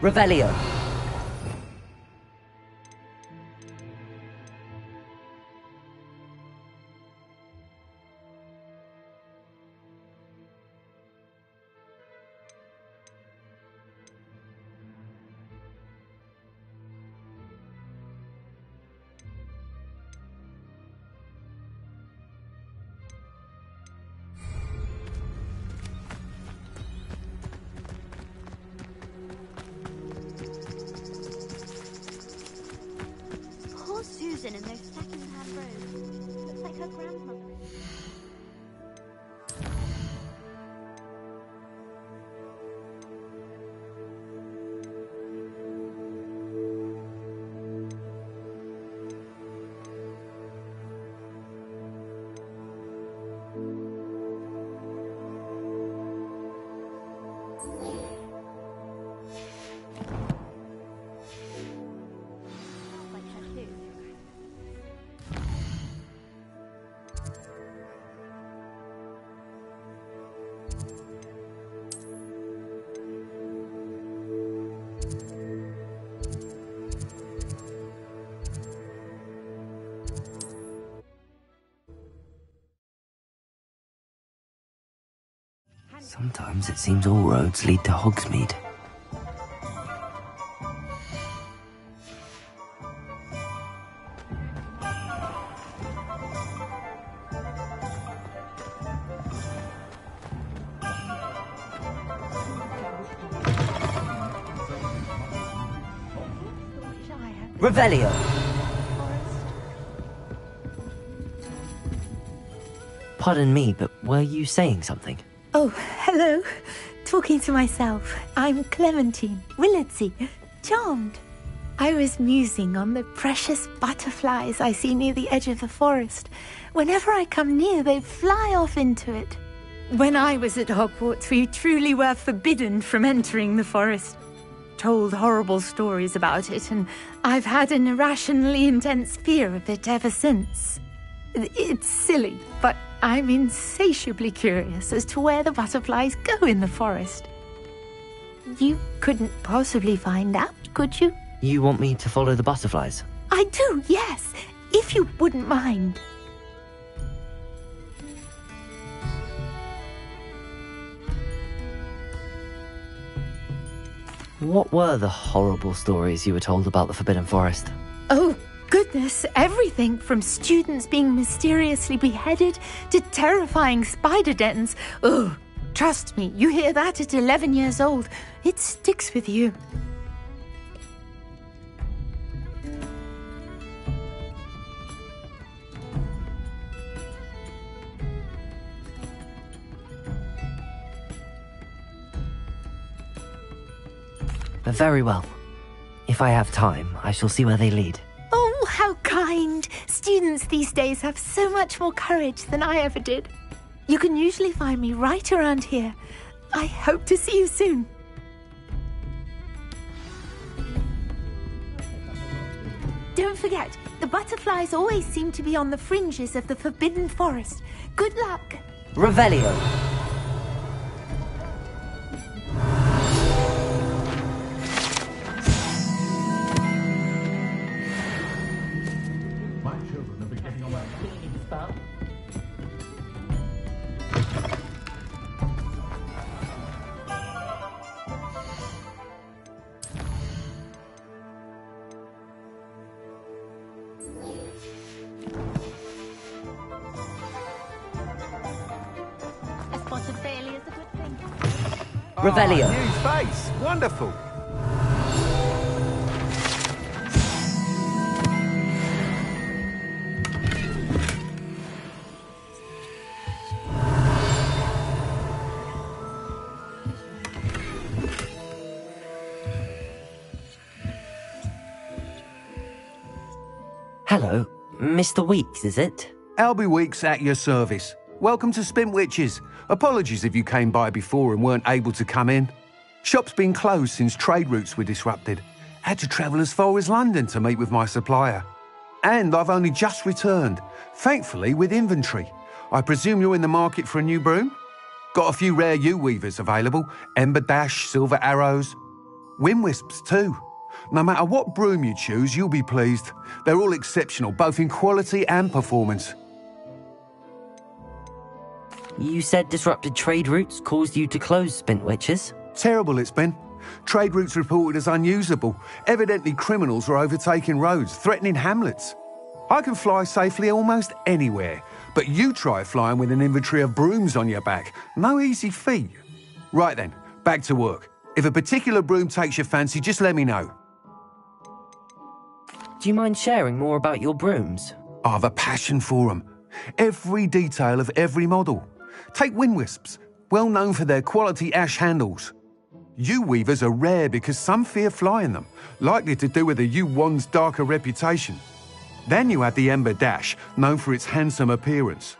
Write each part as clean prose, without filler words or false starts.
Revelio. Susan in those second-hand robes. Looks like her grandmother. Sometimes it seems all roads lead to Hogsmeade. Revelio. Pardon me, but were you saying something? Oh, hello. Talking to myself. I'm Clementine, Willardsey, charmed. I was musing on the precious butterflies I see near the edge of the forest. Whenever I come near, they fly off into it. When I was at Hogwarts, we truly were forbidden from entering the forest. Told horrible stories about it, and I've had an irrationally intense fear of it ever since. It's silly, but I'm insatiably curious as to where the butterflies go in the forest. You couldn't possibly find out, could you? You want me to follow the butterflies? I do, yes, if you wouldn't mind. What were the horrible stories you were told about the Forbidden Forest? Oh, goodness, everything from students being mysteriously beheaded to terrifying spider dens. Oh, trust me, you hear that at 11 years old, it sticks with you. Very well. If I have time, I shall see where they lead. Oh, how kind! Students these days have so much more courage than I ever did. You can usually find me right around here. I hope to see you soon. Don't forget, the butterflies always seem to be on the fringes of the Forbidden Forest. Good luck! Revelio. Revelio. New face. Wonderful. Hello, Mr. Weeks, is it? Albie Weeks at your service. Welcome to Spintwitches. Apologies if you came by before and weren't able to come in. Shop's been closed since trade routes were disrupted. Had to travel as far as London to meet with my supplier. And I've only just returned, thankfully with inventory. I presume you're in the market for a new broom? Got a few rare yew weavers available, Ember Dash, Silver Arrows. Wind wisps too. No matter what broom you choose, you'll be pleased. They're all exceptional, both in quality and performance. You said disrupted trade routes caused you to close Spintwitches? Terrible it's been. Trade routes reported as unusable. Evidently criminals are overtaking roads, threatening hamlets. I can fly safely almost anywhere, but you try flying with an inventory of brooms on your back. No easy feat. Right then, back to work. If a particular broom takes your fancy, just let me know. Do you mind sharing more about your brooms? I have a passion for them. Every detail of every model. Take wind wisps, well known for their quality ash handles. Yew weavers are rare because some fear flying them, likely to do with the yew wand's darker reputation. Then you add the Ember Dash, known for its handsome appearance.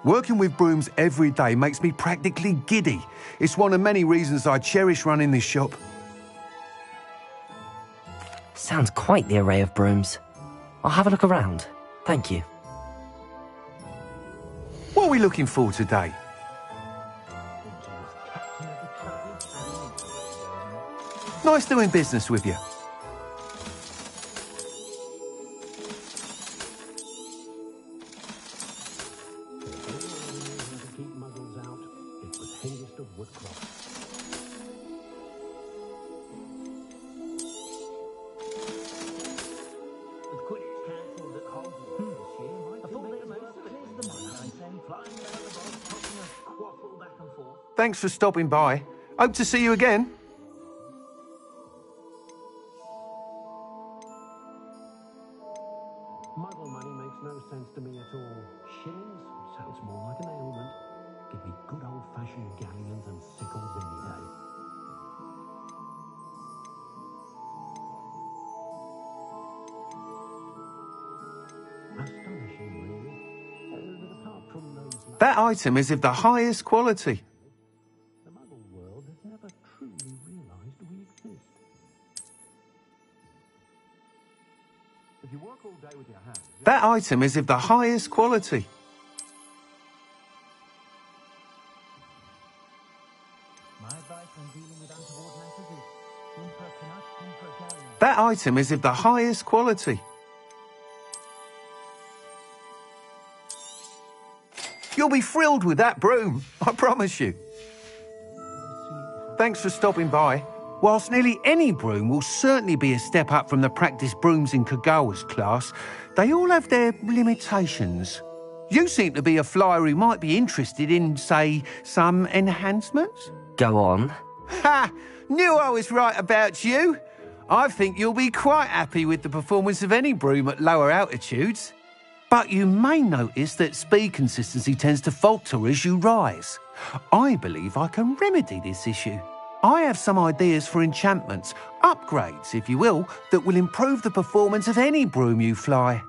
Working with brooms every day makes me practically giddy. It's one of many reasons I cherish running this shop. Sounds quite the array of brooms. I'll have a look around. Thank you. What are we looking for today? Nice doing business with you. Thanks for stopping by. Hope to see you again. Muggle money makes no sense to me at all. Shillings sounds more like an ailment. Give me good old-fashioned galleons and sickles any day. Astonishing, really. But apart from those... That item is of the highest quality. The Muggle world has never truly realized we exist. If you work all day with your hands... That item is of the highest quality. My advice when dealing with untoward matters is Impra Canuck, Impra Galleon. That item is of the highest quality. You'll be thrilled with that broom, I promise you. Thanks for stopping by. Whilst nearly any broom will certainly be a step up from the practice brooms in Kagawa's class, they all have their limitations. You seem to be a flyer who might be interested in, say, some enhancements? Go on. Ha! Knew I was right about you. I think you'll be quite happy with the performance of any broom at lower altitudes. But you may notice that speed consistency tends to falter as you rise. I believe I can remedy this issue. I have some ideas for enchantments, upgrades, if you will, that will improve the performance of any broom you fly.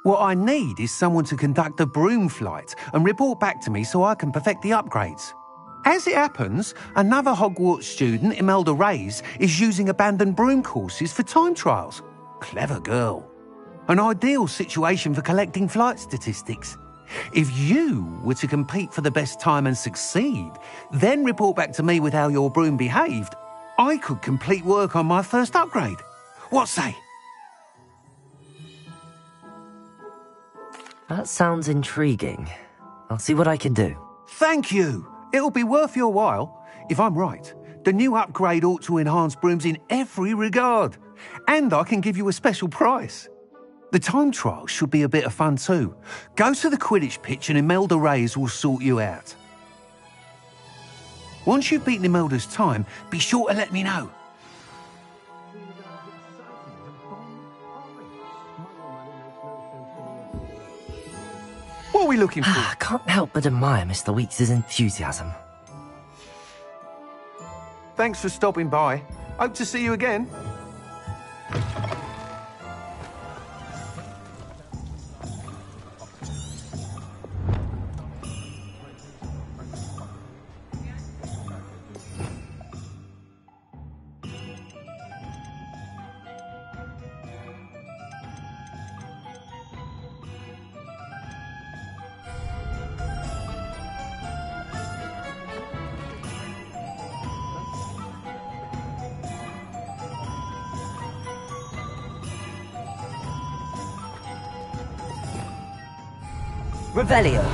What I need is someone to conduct a broom flight and report back to me so I can perfect the upgrades. As it happens, another Hogwarts student, Imelda Reyes, is using abandoned broom courses for time trials. Clever girl. An ideal situation for collecting flight statistics. If you were to compete for the best time and succeed, then report back to me with how your broom behaved, I could complete work on my first upgrade. What say? That sounds intriguing. I'll see what I can do. Thank you. It'll be worth your while. If I'm right, the new upgrade ought to enhance brooms in every regard. And I can give you a special price. The time trial should be a bit of fun too. Go to the Quidditch pitch and Imelda Reyes will sort you out. Once you've beaten Imelda's time, be sure to let me know. What are we looking for? I can't help but admire Mr. Weeks' enthusiasm. Thanks for stopping by. Hope to see you again. Revelio.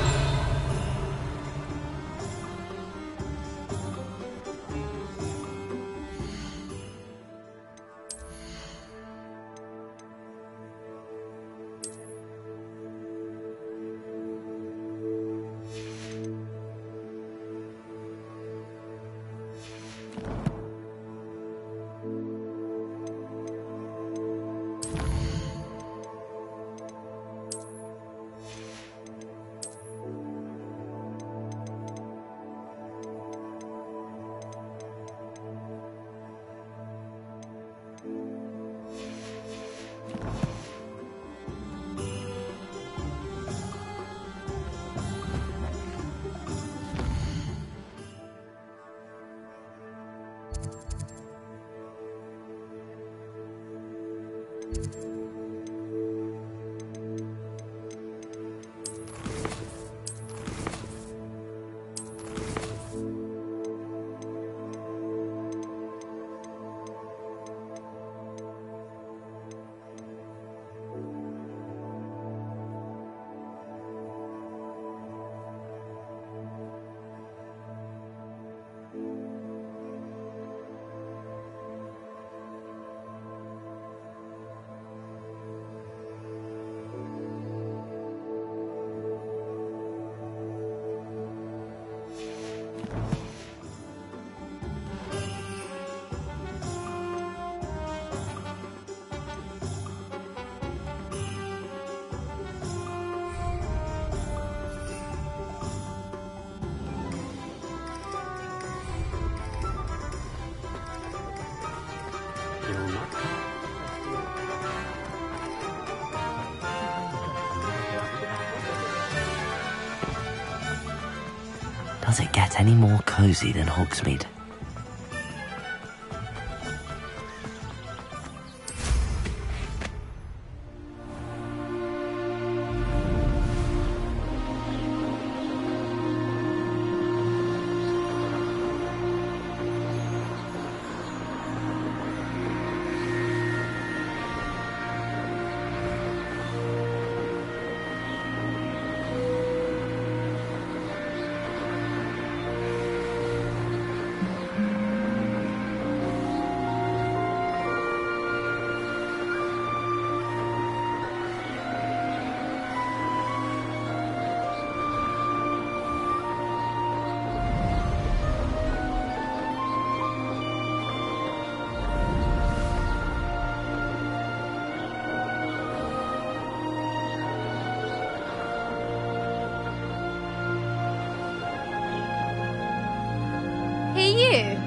Does it get any more cozy than Hogsmeade?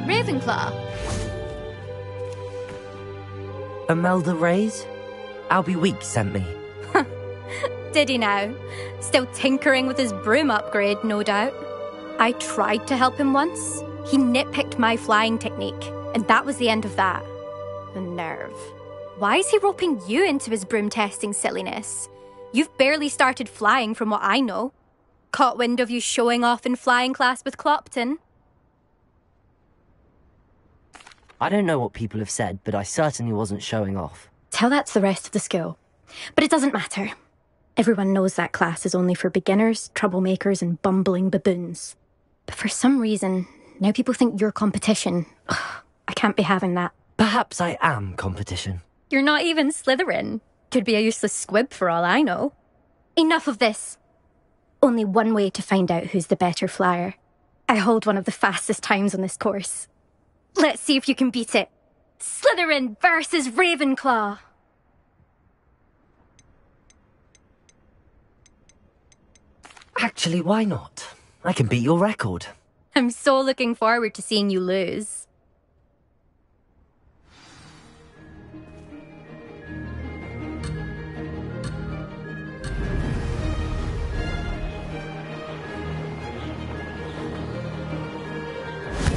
Ravenclaw. Imelda Reyes? Albie Weeks sent me. Did he now? Still tinkering with his broom upgrade, no doubt. I tried to help him once. He nitpicked my flying technique, and that was the end of that. The nerve. Why is he roping you into his broom testing silliness? You've barely started flying from what I know. Caught wind of you showing off in flying class with Clopton. I don't know what people have said, but I certainly wasn't showing off. Tell that to the rest of the school. But it doesn't matter. Everyone knows that class is only for beginners, troublemakers, and bumbling baboons. But for some reason, now people think you're competition. Ugh, I can't be having that. Perhaps I am competition. You're not even Slytherin. Could be a useless squib for all I know. Enough of this. Only one way to find out who's the better flyer. I hold one of the fastest times on this course. Let's see if you can beat it. Slytherin versus Ravenclaw. Actually, why not? I can beat your record. I'm so looking forward to seeing you lose.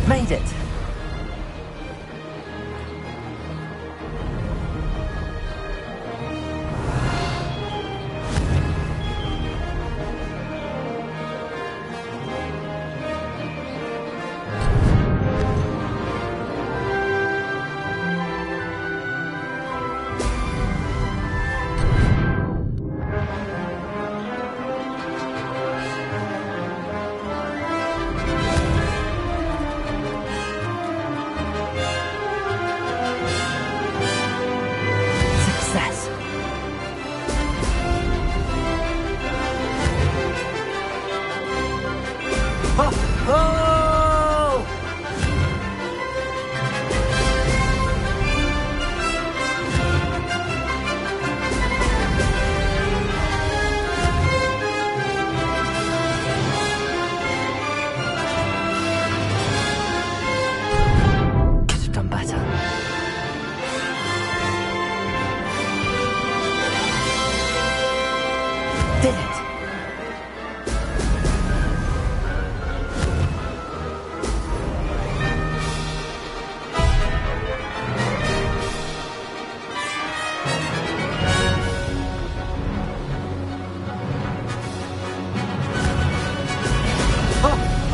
Made it! Oh! Could have done better. Did it?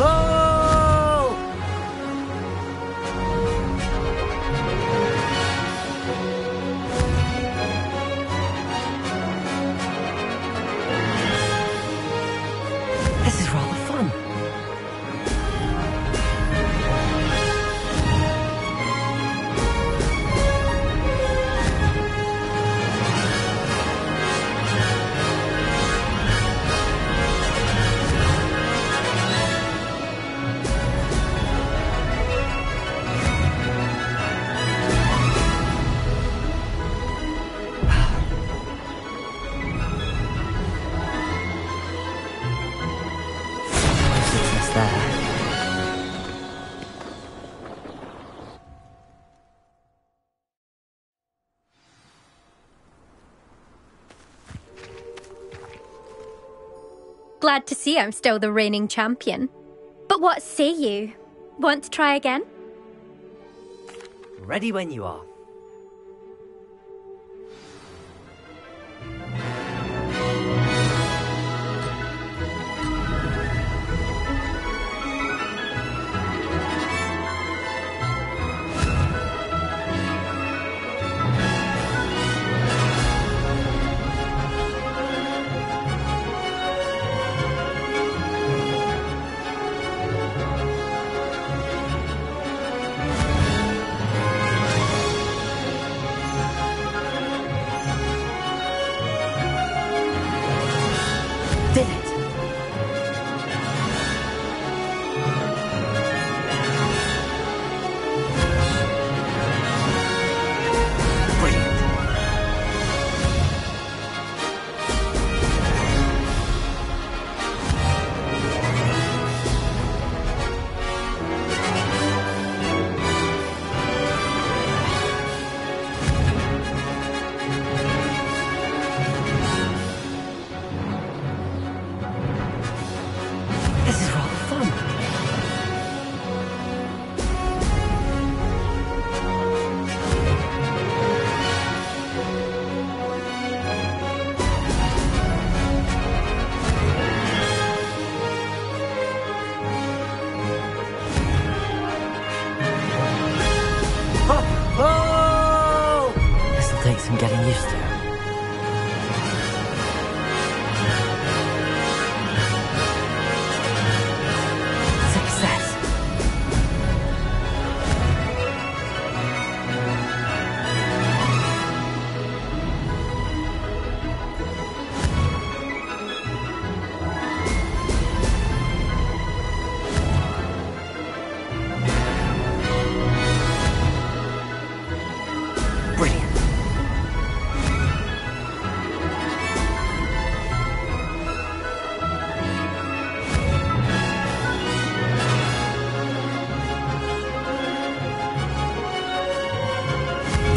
Oh! This is rather fun. Success there. Glad to see I'm still the reigning champion. But what say you? Want to try again? Ready when you are. Did it? Brilliant. This is rather fun. Oh! This'll take some getting used to. Success. Brilliant.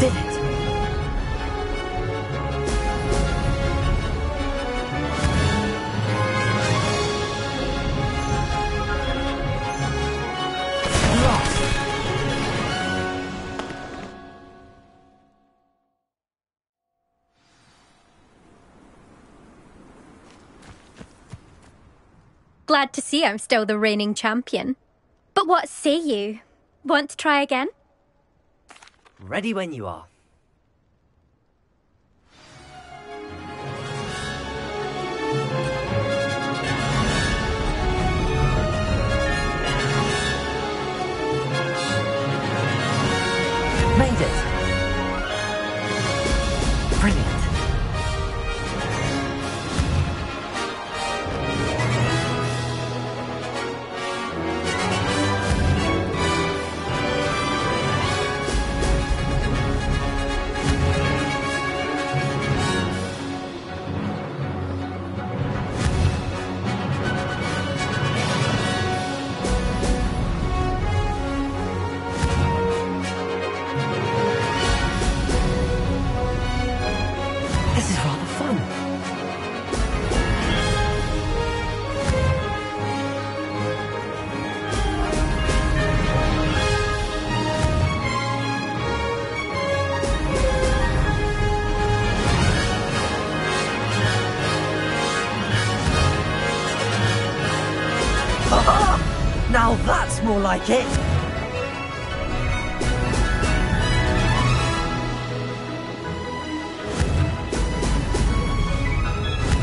Did it? Lost. Glad to see I'm still the reigning champion. But what say you? Want to try again? Ready when you are. Made it. Brilliant. Now that's more like it!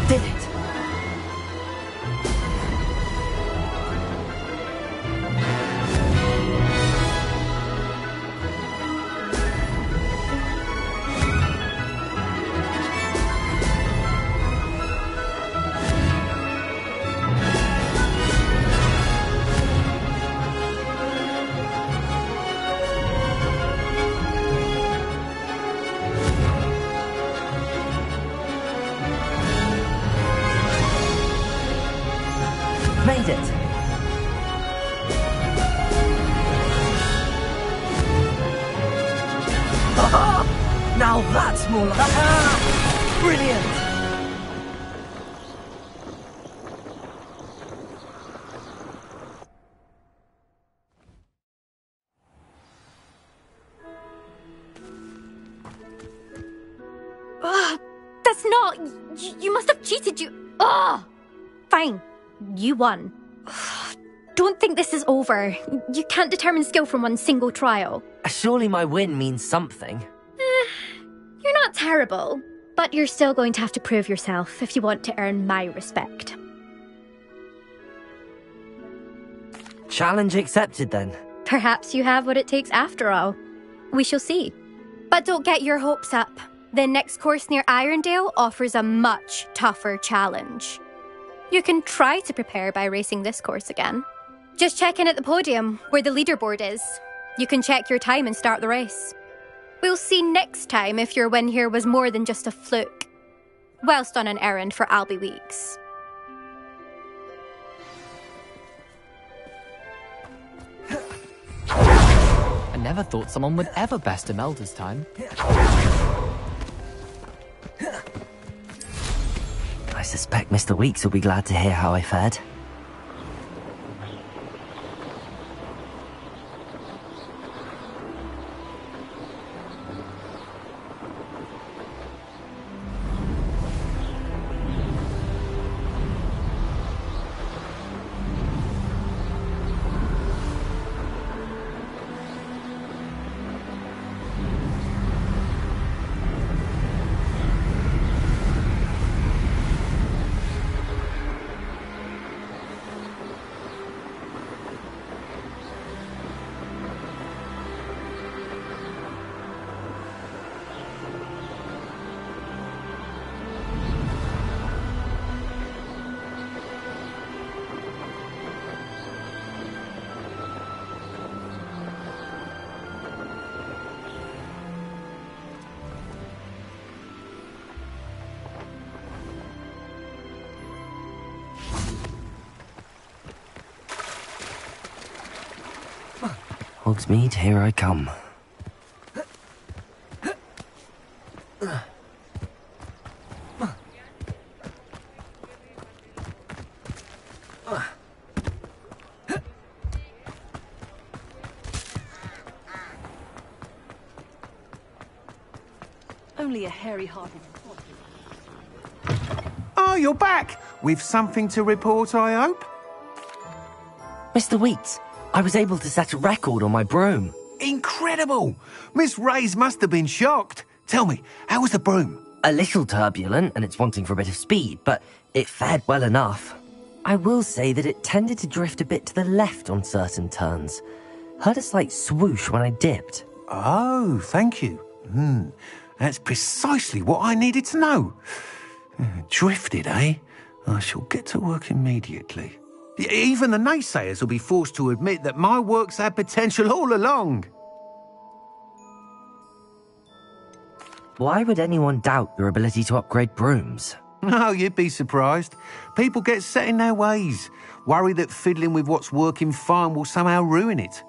Did it? Made it! Aha! Now that's more like... Aha! Brilliant! That's not... You must have cheated, you... Ugh! Fine. You won. Don't think this is over. You can't determine skill from one single trial. Surely my win means something. You're not terrible, but you're still going to have to prove yourself if you want to earn my respect. Challenge accepted then. Perhaps you have what it takes after all. We shall see. But don't get your hopes up. The next course near Irondale offers a much tougher challenge. You can try to prepare by racing this course again. Just check in at the podium, where the leaderboard is. You can check your time and start the race. We'll see next time if your win here was more than just a fluke, whilst on an errand for Albie Weeks. I never thought someone would ever best Imelda's time. I suspect Mr. Weeks will be glad to hear how I fared. Hogsmeade, here I come. Only a hairy-hearted... Oh, you're back! With something to report, I hope? Mr. Weeks, I was able to set a record on my broom. Incredible! Miss Reyes must have been shocked. Tell me, how was the broom? A little turbulent, and it's wanting for a bit of speed, but it fared well enough. I will say that it tended to drift a bit to the left on certain turns. Heard a slight swoosh when I dipped. Oh, thank you. That's precisely what I needed to know. Drifted, eh? I shall get to work immediately. Even the naysayers will be forced to admit that my work's had potential all along. Why would anyone doubt your ability to upgrade brooms? No, you'd be surprised. People get set in their ways, worry that fiddling with what's working fine will somehow ruin it.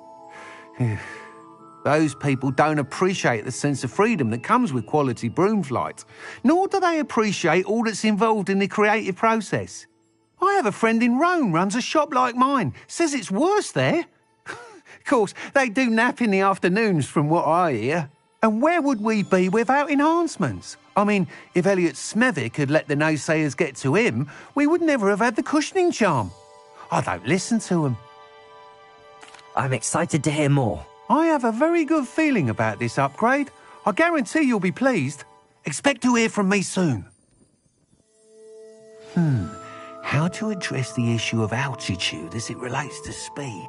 Those people don't appreciate the sense of freedom that comes with quality broom flight, nor do they appreciate all that's involved in the creative process. I have a friend in Rome runs a shop like mine, says it's worse there. Of course, they do nap in the afternoons from what I hear. And where would we be without enhancements? I mean, if Elliot Smethwick had let the naysayers get to him, we would never have had the cushioning charm. I don't listen to them. I'm excited to hear more. I have a very good feeling about this upgrade. I guarantee you'll be pleased. Expect to hear from me soon. How to address the issue of altitude as it relates to speed?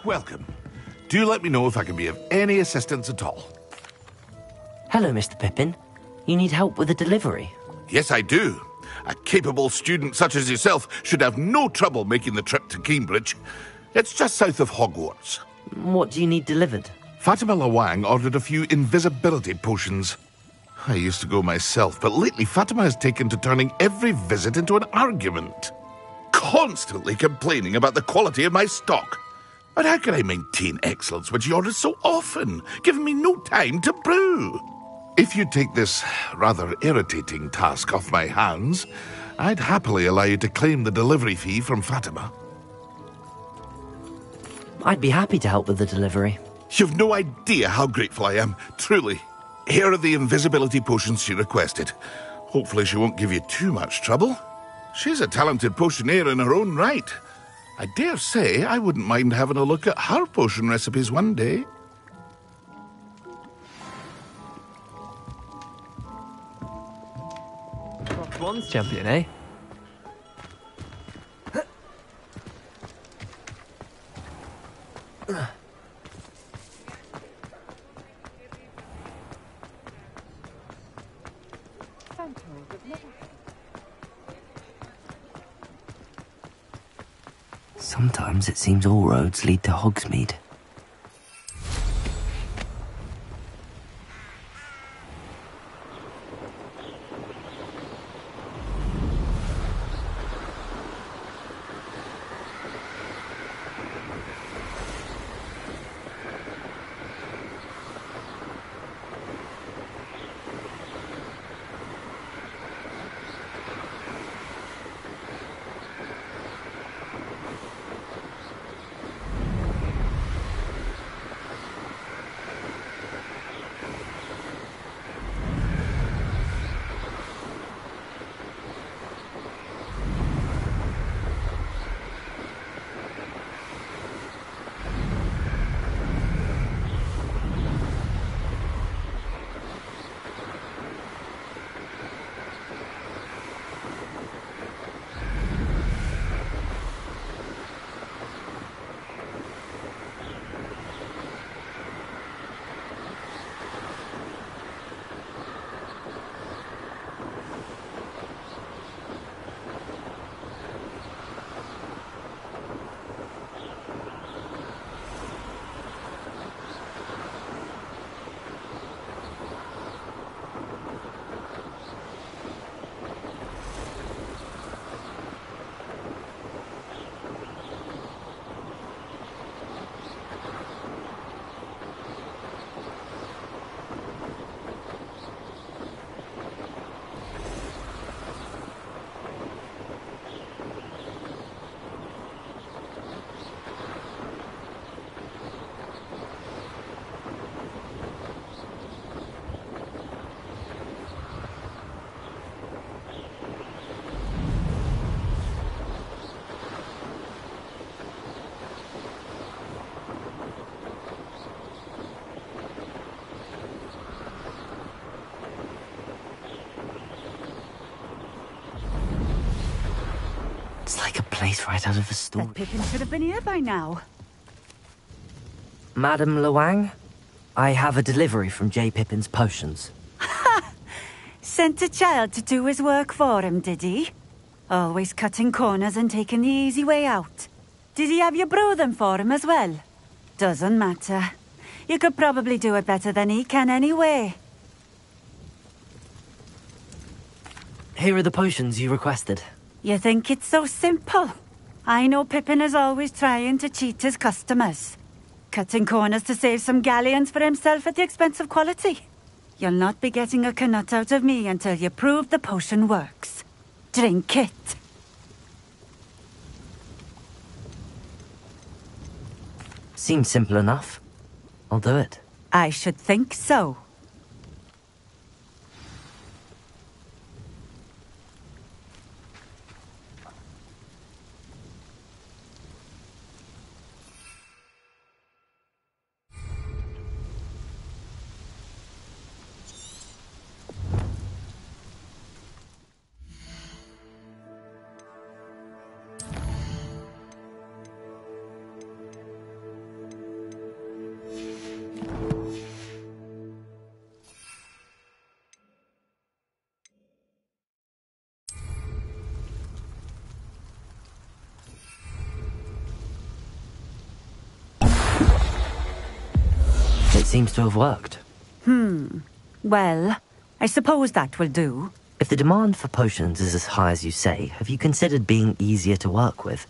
Welcome. Do let me know if I can be of any assistance at all. Hello, Mr. Pippin. You need help with a delivery? Yes, I do. A capable student such as yourself should have no trouble making the trip to Cambridge. It's just south of Hogwarts. What do you need delivered? Fatima Lawang ordered a few invisibility potions. I used to go myself, but lately Fatima has taken to turning every visit into an argument. Constantly complaining about the quality of my stock. But how can I maintain excellence when she orders so often, giving me no time to brew? If you take this rather irritating task off my hands, I'd happily allow you to claim the delivery fee from Fatima. I'd be happy to help with the delivery. You've no idea how grateful I am, truly. Here are the invisibility potions she requested. Hopefully she won't give you too much trouble. She's a talented potioneer in her own right. I dare say I wouldn't mind having a look at her potion recipes one day. Bronze champion, eh? Sometimes it seems all roads lead to Hogsmeade. It's like a place right out of a story. That Pippin should have been here by now. Madam Lawang, I have a delivery from J. Pippin's potions. Sent a child to do his work for him, did he? Always cutting corners and taking the easy way out. Did he have you brew them for him as well? Doesn't matter. You could probably do it better than he can anyway. Here are the potions you requested. You think it's so simple? I know Pippin is always trying to cheat his customers. Cutting corners to save some galleons for himself at the expense of quality. You'll not be getting a canut out of me until you prove the potion works. Drink it. Seems simple enough. I'll do it. I should think so. It seems to have worked. Well, I suppose that will do. If the demand for potions is as high as you say, have you considered being easier to work with?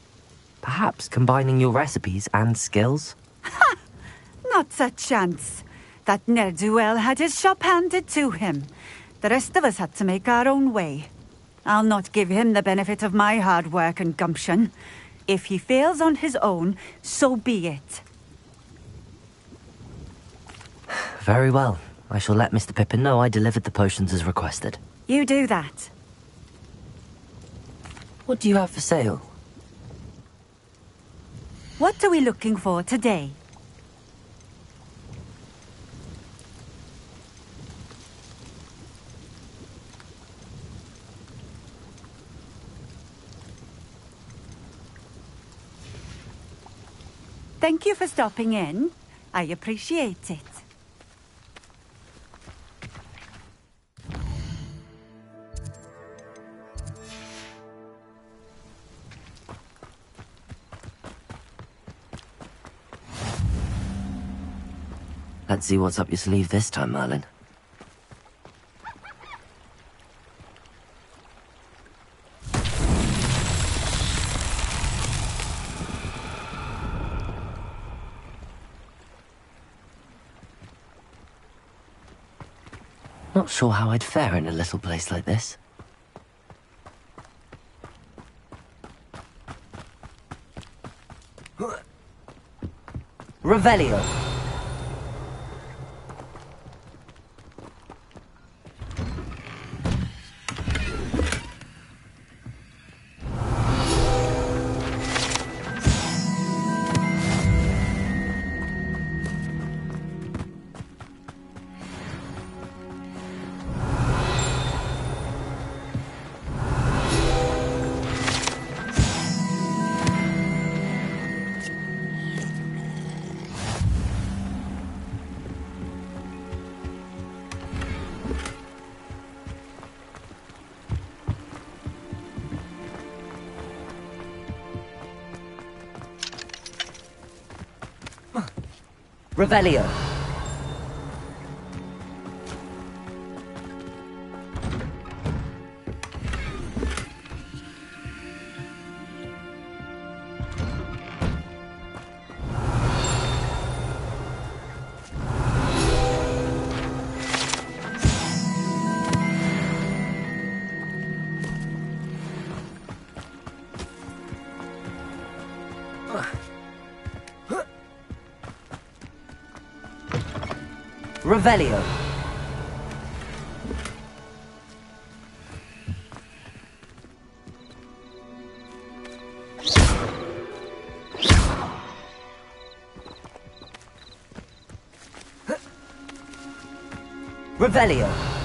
Perhaps combining your recipes and skills? Not a chance. That ne'er-do-well had his shop handed to him. The rest of us had to make our own way. I'll not give him the benefit of my hard work and gumption. If he fails on his own, so be it. Very well. I shall let Mr. Pippin know I delivered the potions as requested. You do that. What do you have for sale? What are we looking for today? Thank you for stopping in. I appreciate it. Let's see what's up your sleeve this time, Merlin. Not sure how I'd fare in a little place like this. Revelio. Revelio. Revelio. Revelio.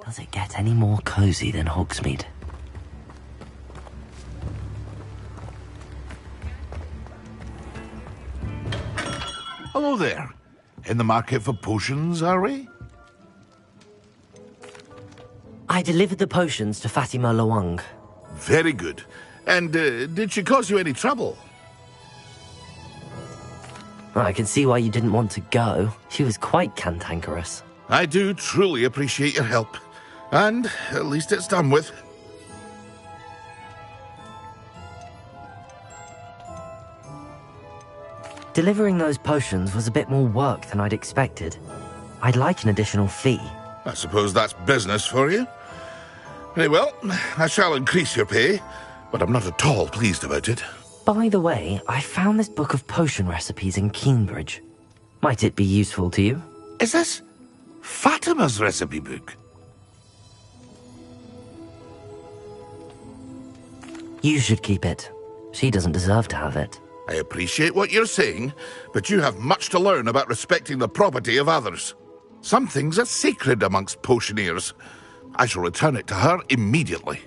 Does it get any more cozy than Hogsmeade? Hello there. In the market for potions, are we? I delivered the potions to Fatima Lawang. Very good. And did she cause you any trouble? I can see why you didn't want to go. She was quite cantankerous. I do truly appreciate your help. And at least it's done with. Delivering those potions was a bit more work than I'd expected. I'd like an additional fee. I suppose that's business for you. Very well, I shall increase your pay, but I'm not at all pleased about it. By the way, I found this book of potion recipes in Cambridge. Might it be useful to you? Is this Fatima's recipe book? You should keep it. She doesn't deserve to have it. I appreciate what you're saying, but you have much to learn about respecting the property of others. Some things are sacred amongst potioneers. I shall return it to her immediately.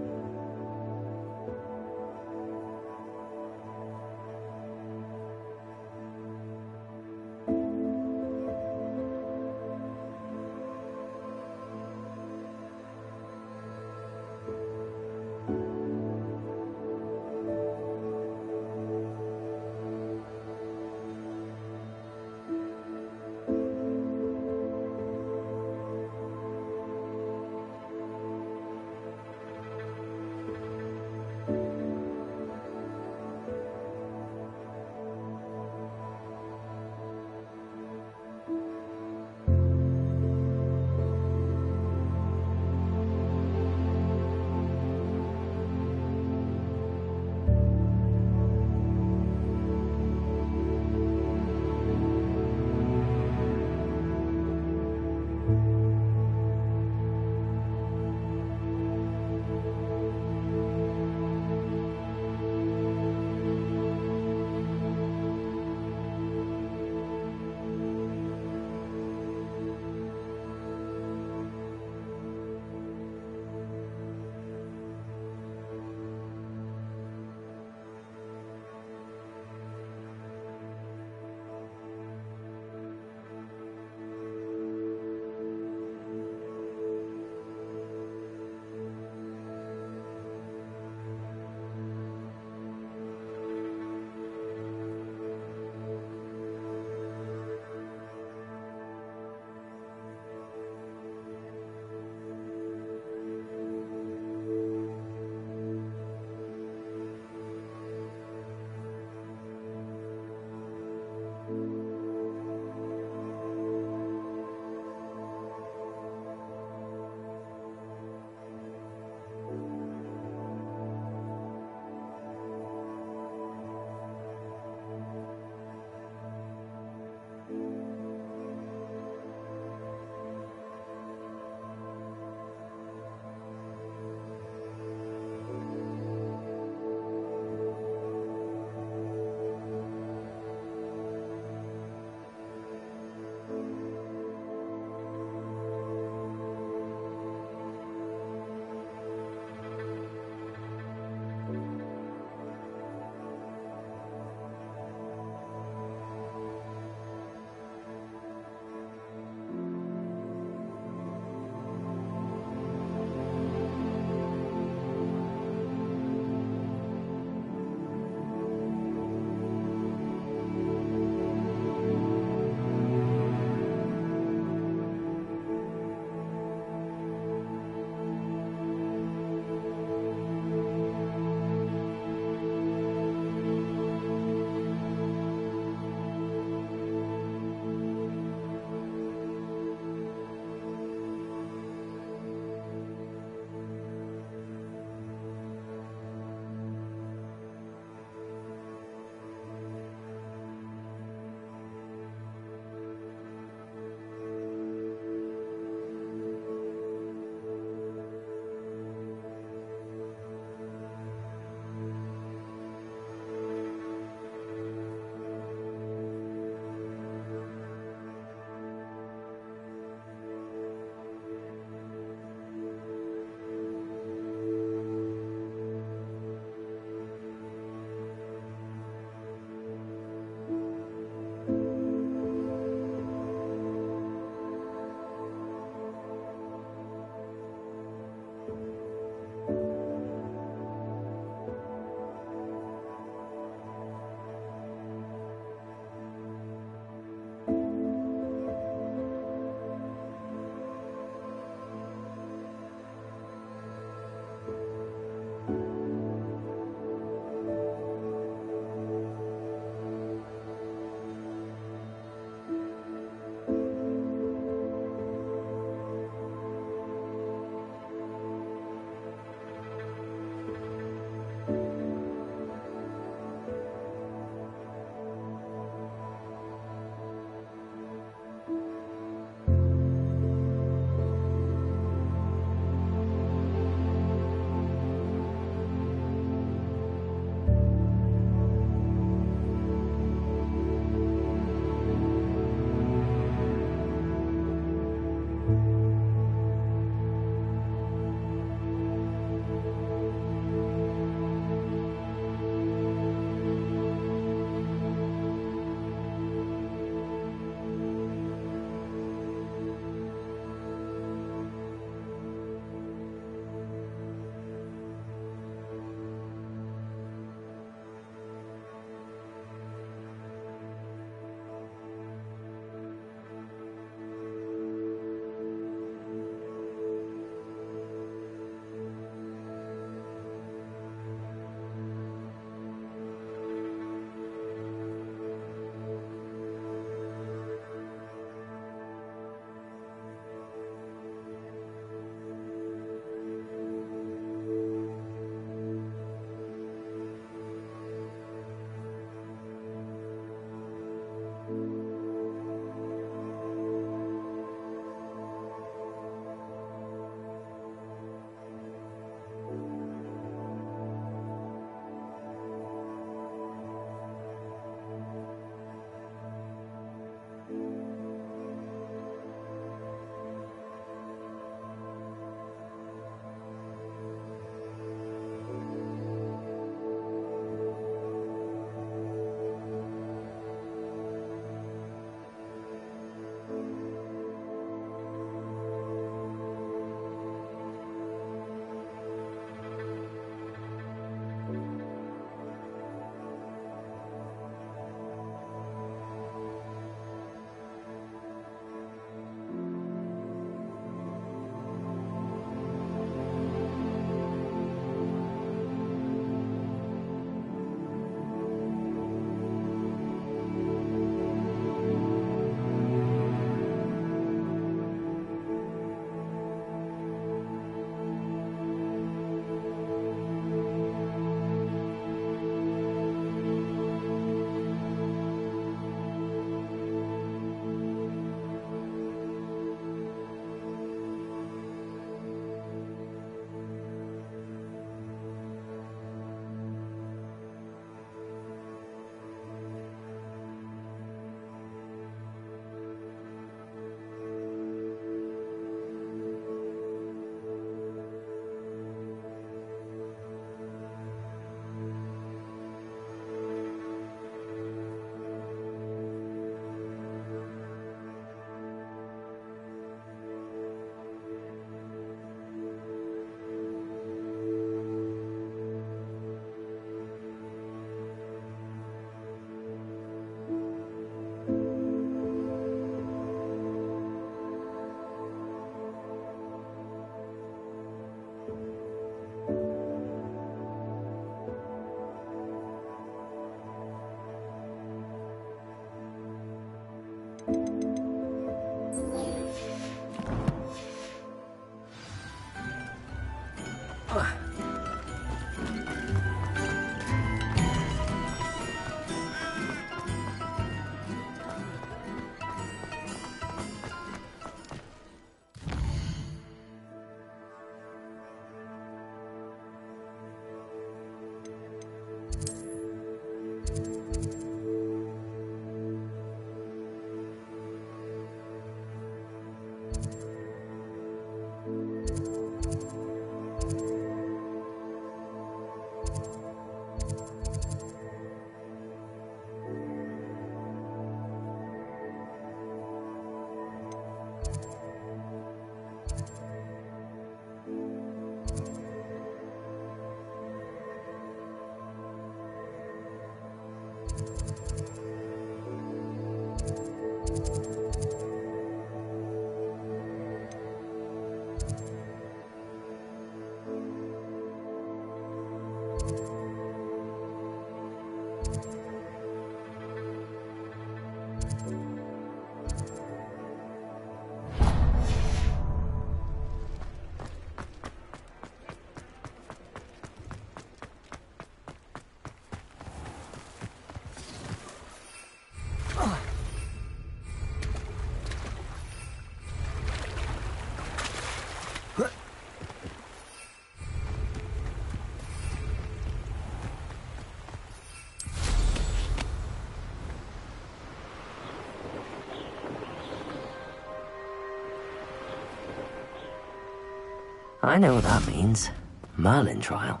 I know what that means. Merlin trial.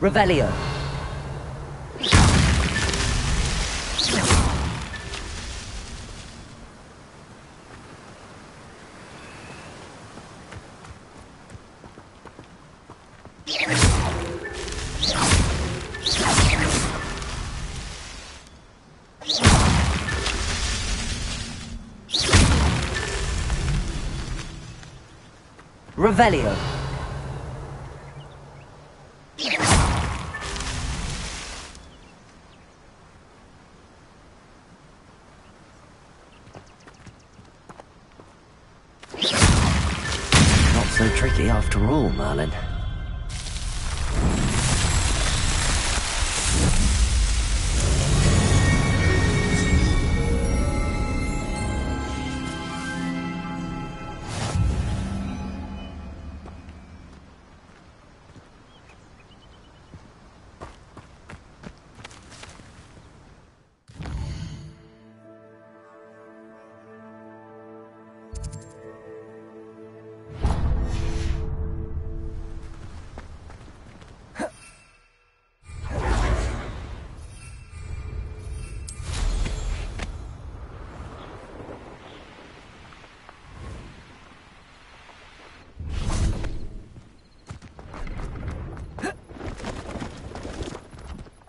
Revelio. Revelio. Not so tricky after all, Merlin.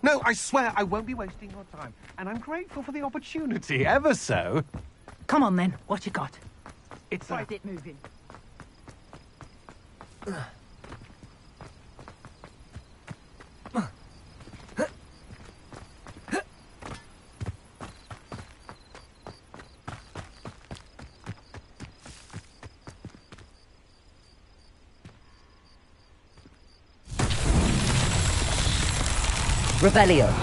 No, I swear I won't be wasting your time. And I'm grateful for the opportunity, ever so. Come on then, what you got? It's Why is it moving? Revelio.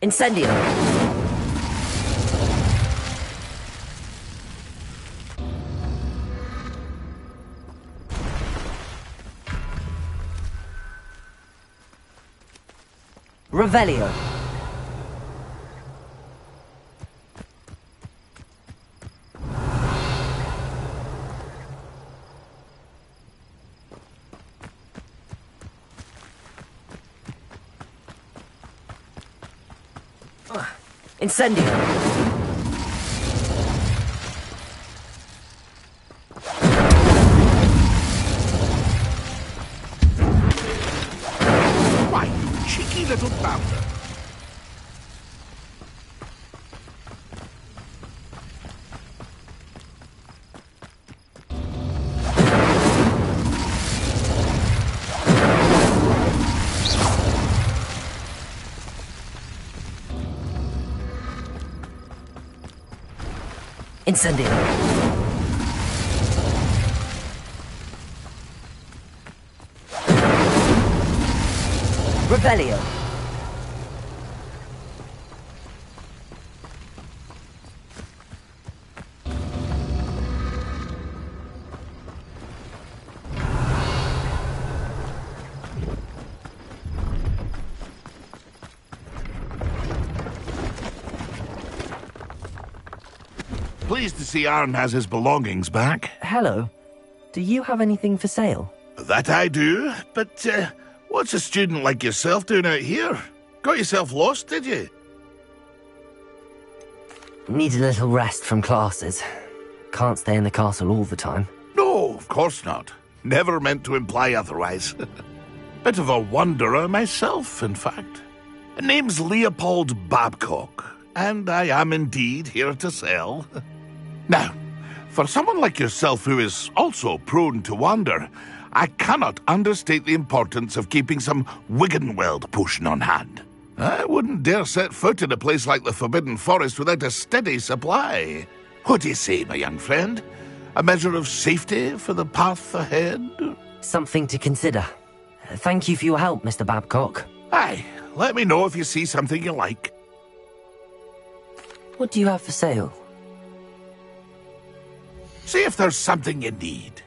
Incendio. Revelio. Incendio. Why, you cheeky little bounder. Incendio. Revelio. Pleased to see Arn has his belongings back. Hello. Do you have anything for sale? That I do, but what's a student like yourself doing out here? Got yourself lost, did you? Need a little rest from classes. Can't stay in the castle all the time. No, of course not. Never meant to imply otherwise. Bit of a wanderer myself, in fact. Name's Leopold Babcock, and I am indeed here to sell. Now, for someone like yourself who is also prone to wander, I cannot understate the importance of keeping some Wiggenweld potion on hand. I wouldn't dare set foot in a place like the Forbidden Forest without a steady supply. What do you say, my young friend? A measure of safety for the path ahead? Something to consider. Thank you for your help, Mr. Babcock. Aye, let me know if you see something you like. What do you have for sale? See if there's something you need.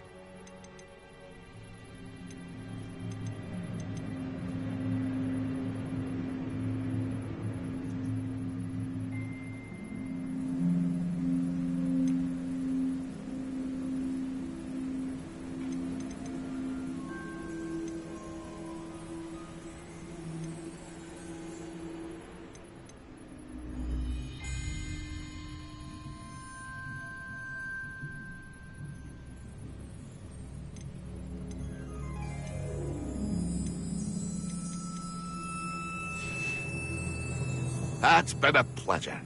That's been a pleasure.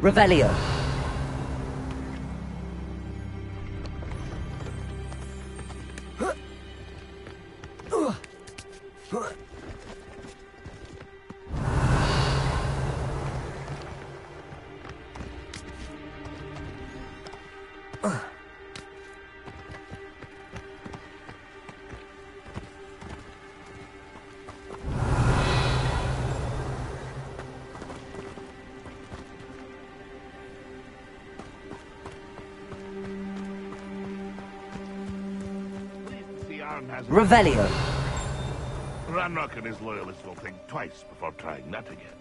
Revelio. Revelio. Ranrock and his loyalists will think twice before trying that again.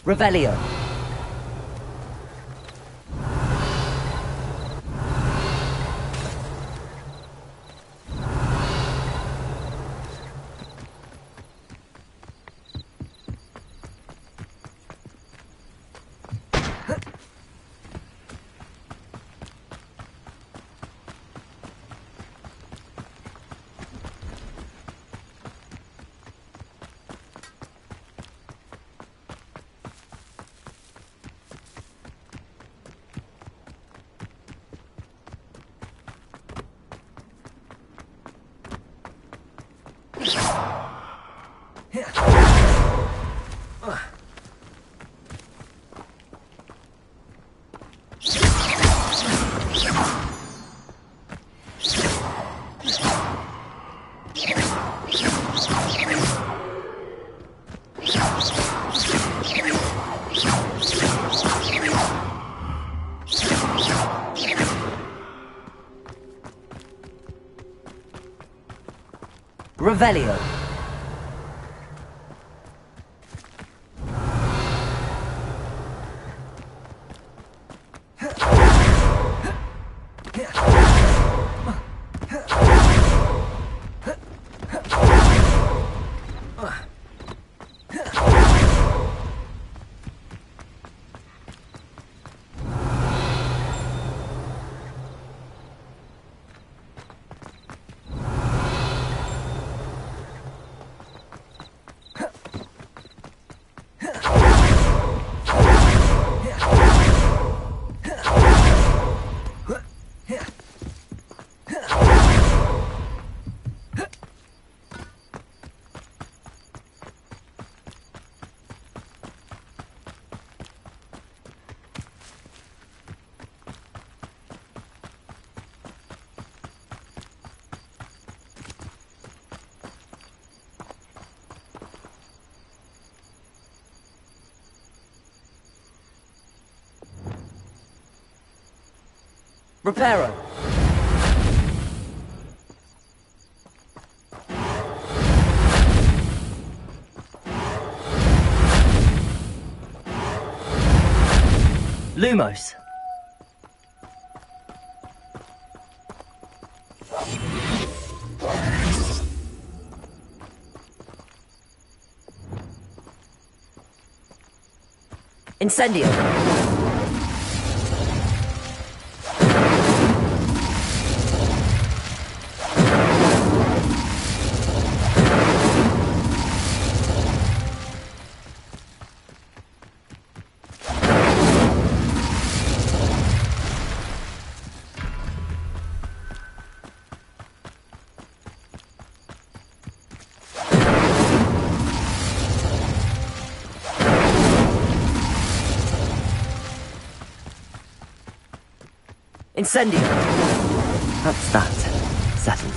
Revelio. Revelio. Reparo. Lumos. Incendio. Incendio. That's that. Settled.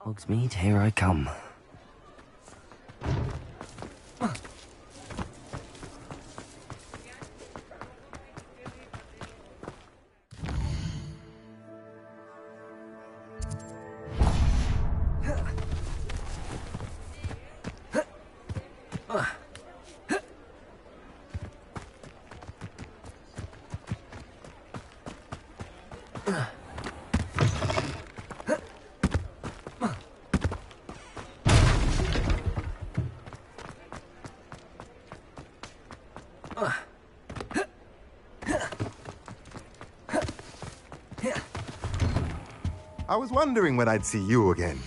Hogsmeade, here I come. I was wondering when I'd see you again.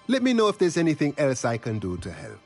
Let me know if there's anything else I can do to help.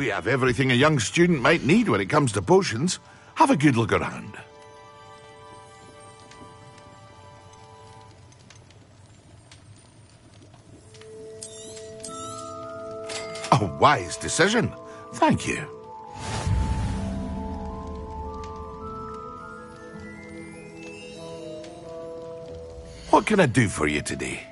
We have everything a young student might need when it comes to potions. Have a good look around. A wise decision. Thank you. What can I do for you today?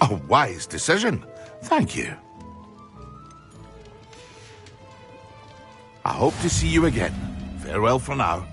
A wise decision. Thank you. I hope to see you again. Farewell for now.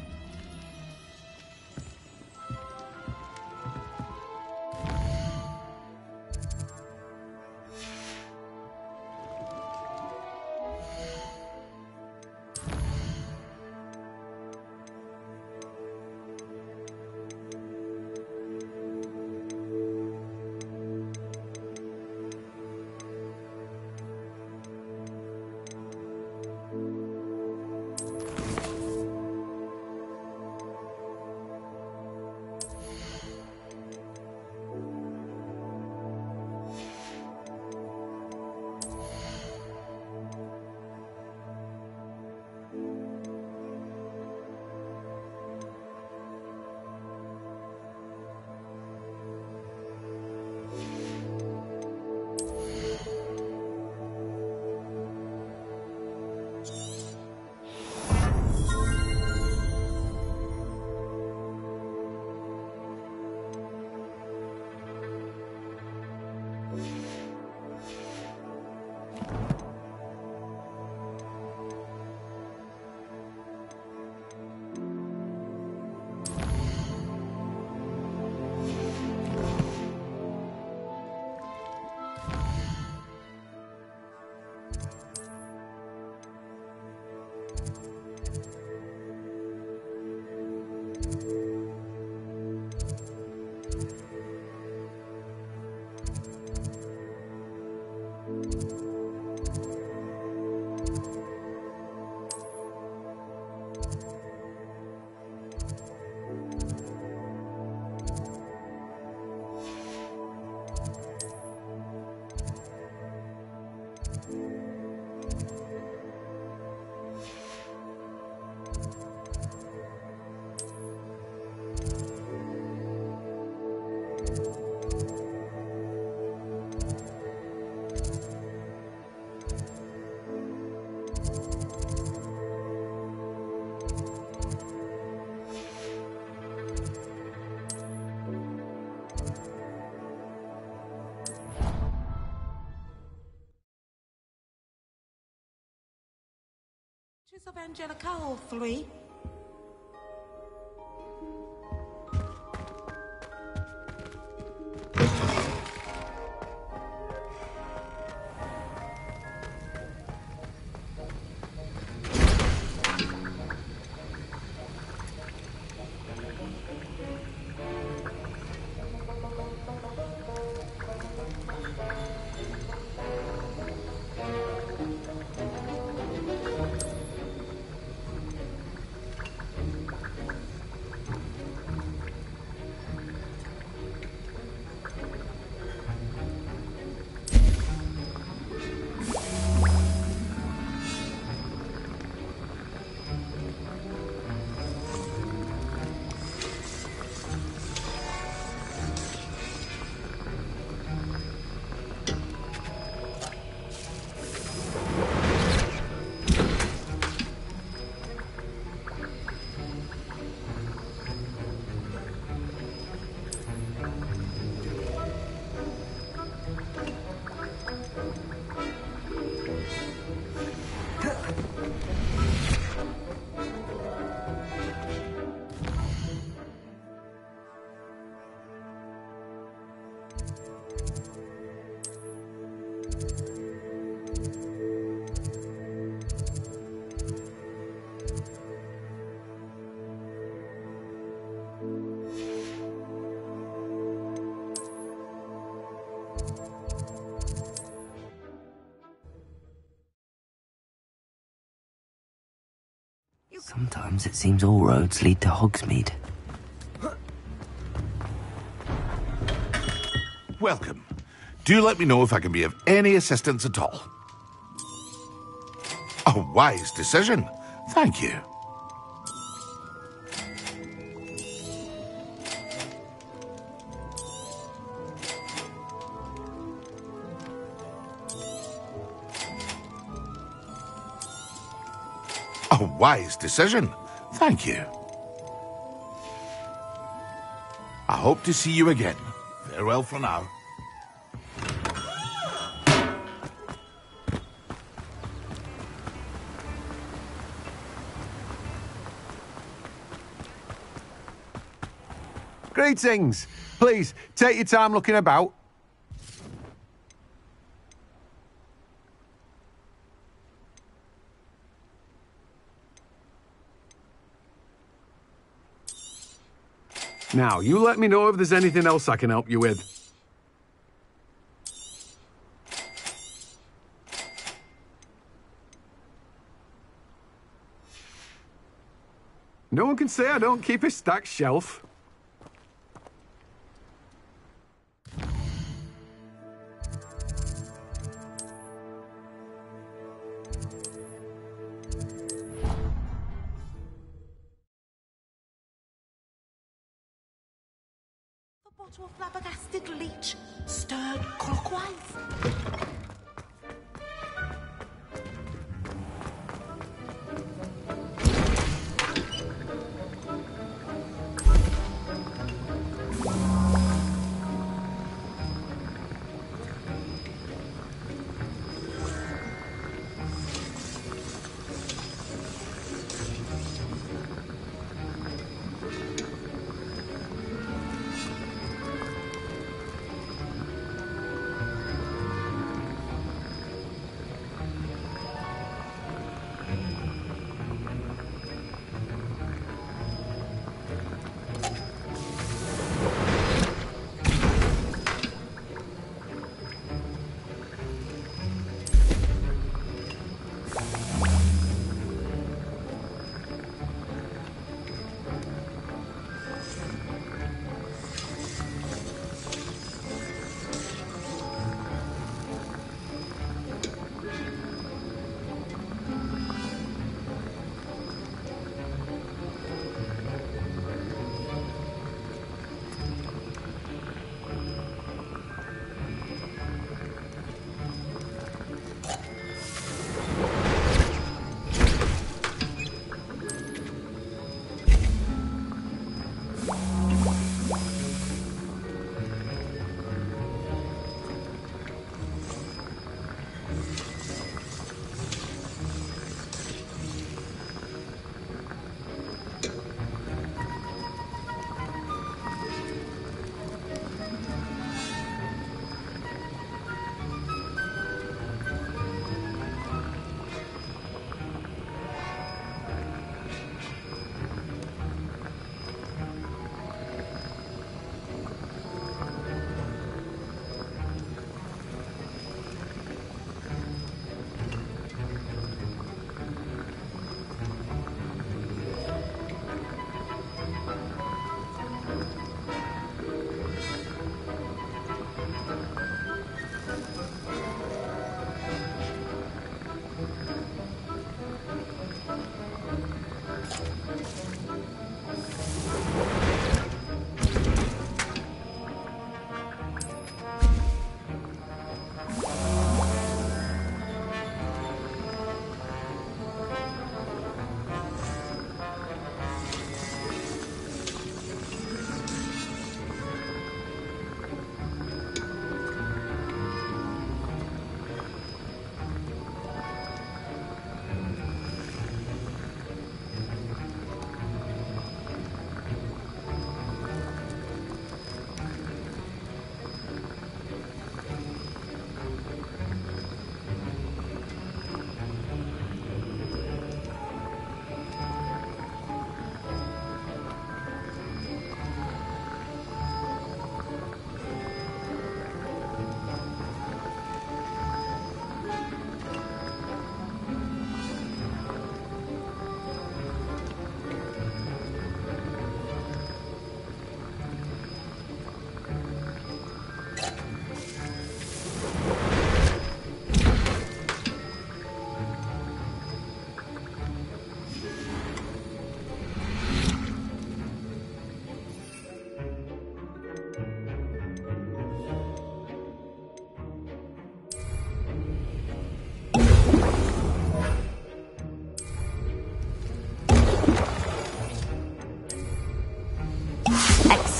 Of Angelica, all three. Sometimes it seems all roads lead to Hogsmeade. Welcome. Do let me know if I can be of any assistance at all. A wise decision. Thank you. A wise decision. Thank you. I hope to see you again. Farewell for now. Greetings. Please, take your time looking about. Now, you let me know if there's anything else I can help you with. No one can say I don't keep a stacked shelf. Bottle of flabbergasted leech, stirred clockwise.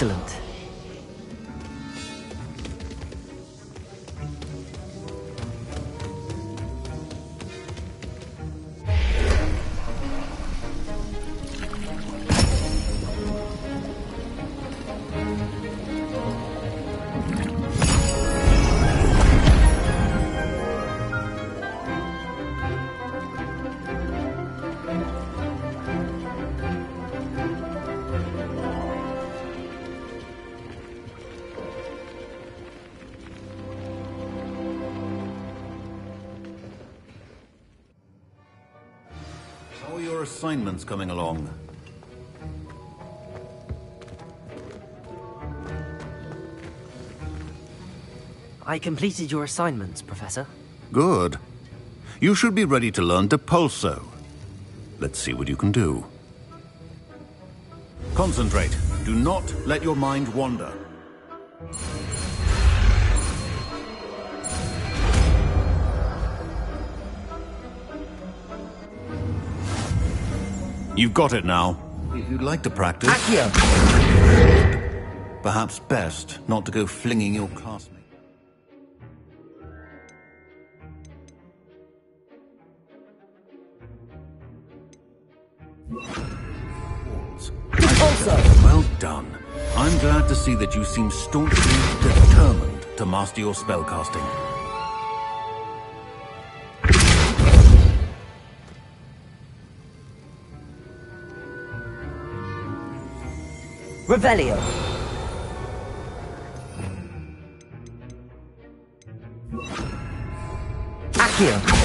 Excellent. How are your assignments coming along? I completed your assignments, Professor. Good. You should be ready to learn Depulso. Let's see what you can do. Concentrate. Do not let your mind wander. You've got it now. If you'd like to practice... Accio! Perhaps best not to go flinging your classmates. Well done. I'm glad to see that you seem staunchly determined to master your spellcasting. Revelio. Accio.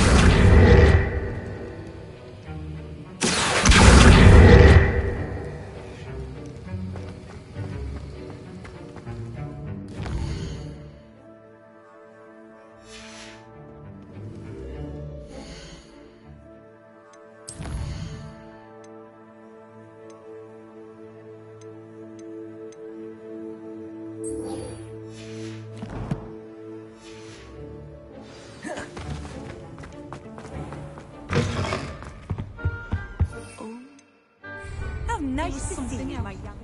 How nice to see you, my young...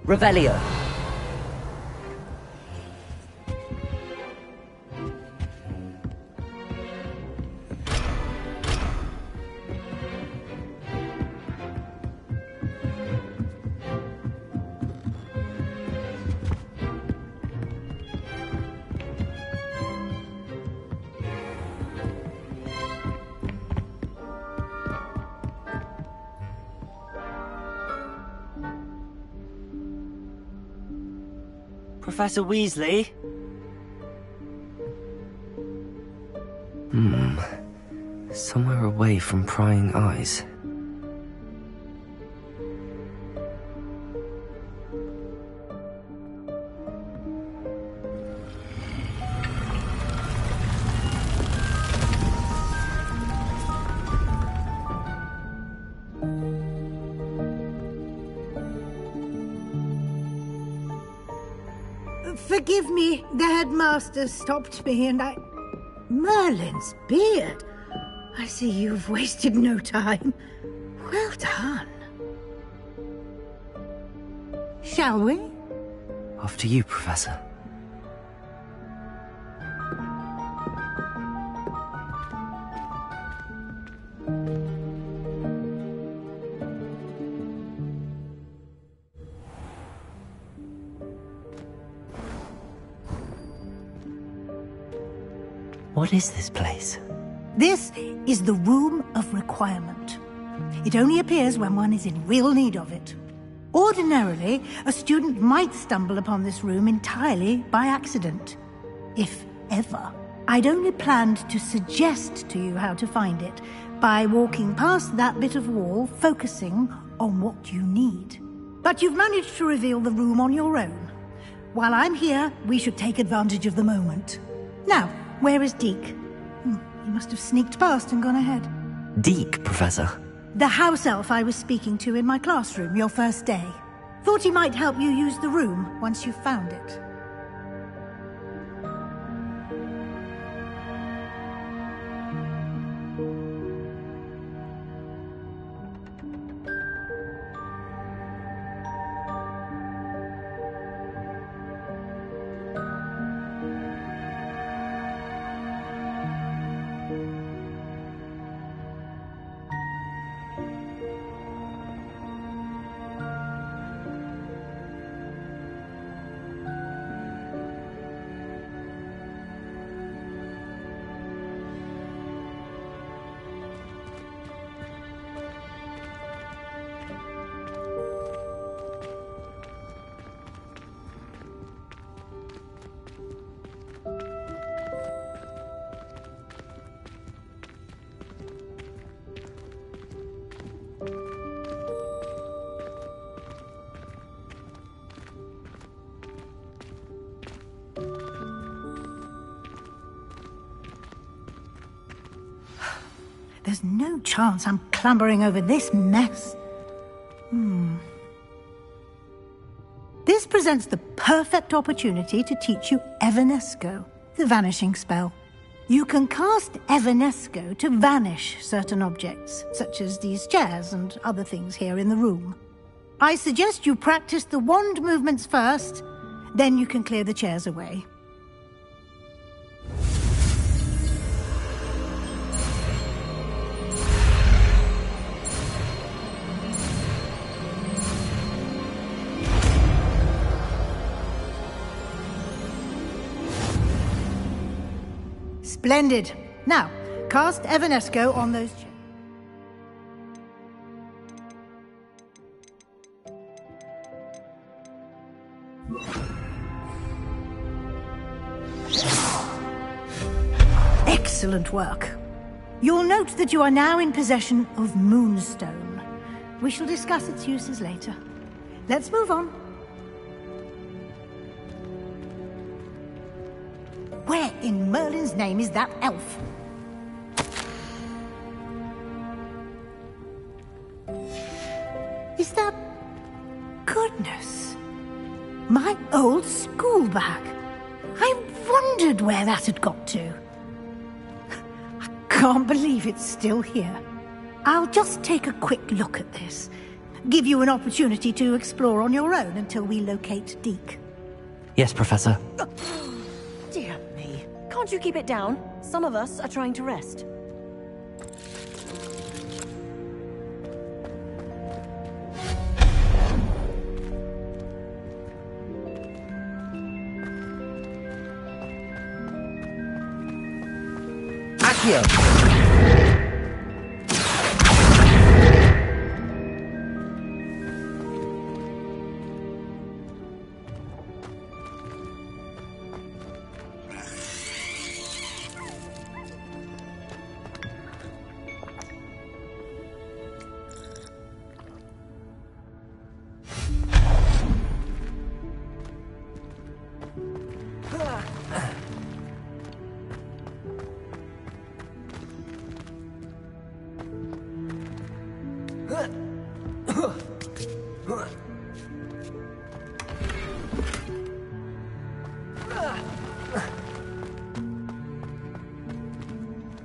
Revelio. Professor Weasley? Somewhere away from prying eyes. Forgive me, the headmaster stopped me and I... Merlin's beard! I see you've wasted no time. Well done. Shall we? Off to you, Professor. What is this place? This is the Room of Requirement. It only appears when one is in real need of it. Ordinarily, a student might stumble upon this room entirely by accident. If ever. I'd only planned to suggest to you how to find it by walking past that bit of wall, focusing on what you need. But you've managed to reveal the room on your own. While I'm here, we should take advantage of the moment. Now, where is Deke? He must have sneaked past and gone ahead. Deke, Professor. The house elf I was speaking to in my classroom your first day. Thought he might help you use the room once you've found it. There's no chance I'm clambering over this mess. This presents the perfect opportunity to teach you Evanesco, the vanishing spell. You can cast Evanesco to vanish certain objects, such as these chairs and other things here in the room. I suggest you practice the wand movements first, then you can clear the chairs away. Splendid. Now, cast Evanesco on those chairs. Excellent work. You'll note that you are now in possession of Moonstone. We shall discuss its uses later. Let's move on. Where in Merlin's name is that elf? Is that... Goodness. My old school bag. I wondered where that had got to. I can't believe it's still here. I'll just take a quick look at this. give you an opportunity to explore on your own until we locate Deke. Yes, Professor. Dear me. Can't you keep it down? Some of us are trying to rest. Accio!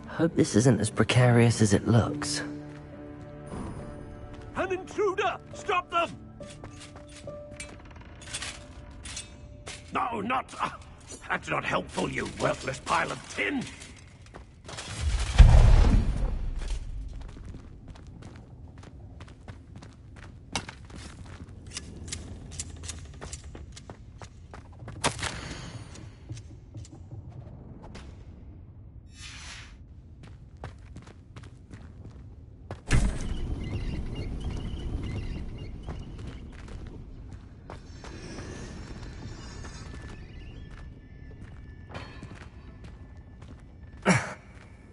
Hope this isn't as precarious as it looks. An intruder! Stop them! No, not... that's not helpful, you worthless pile of tin!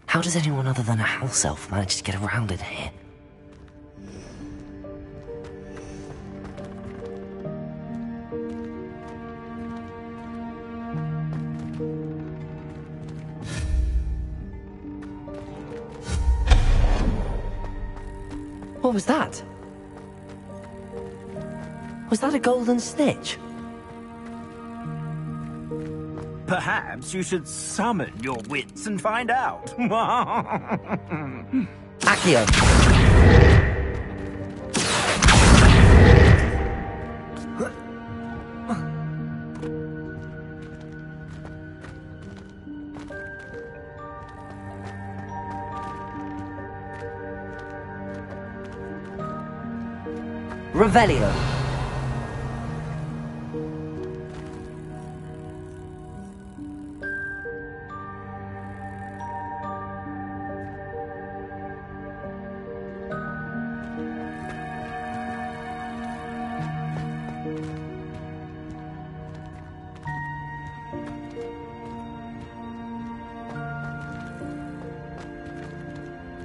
How does anyone other than a house elf manage to get around in here? What was that? Was that a golden snitch? Perhaps you should summon your wits and find out. Accio! Revelio!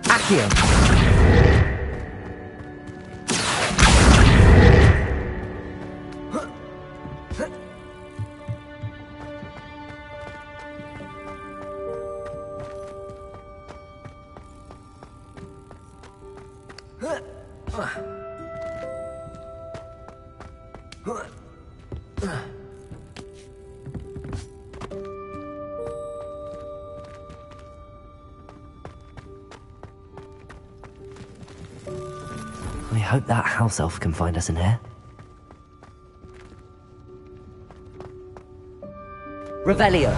Accio! I hope that house elf can find us in here. Revelio!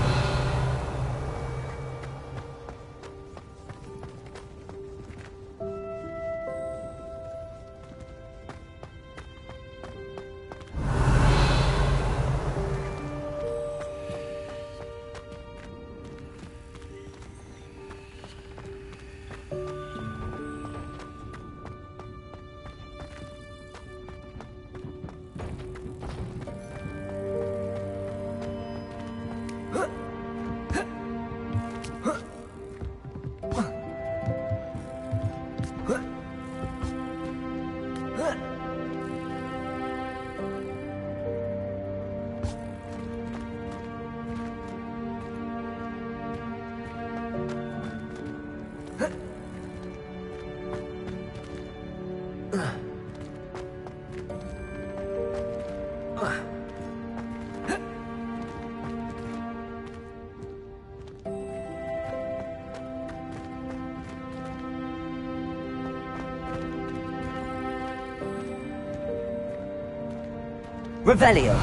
Revelio.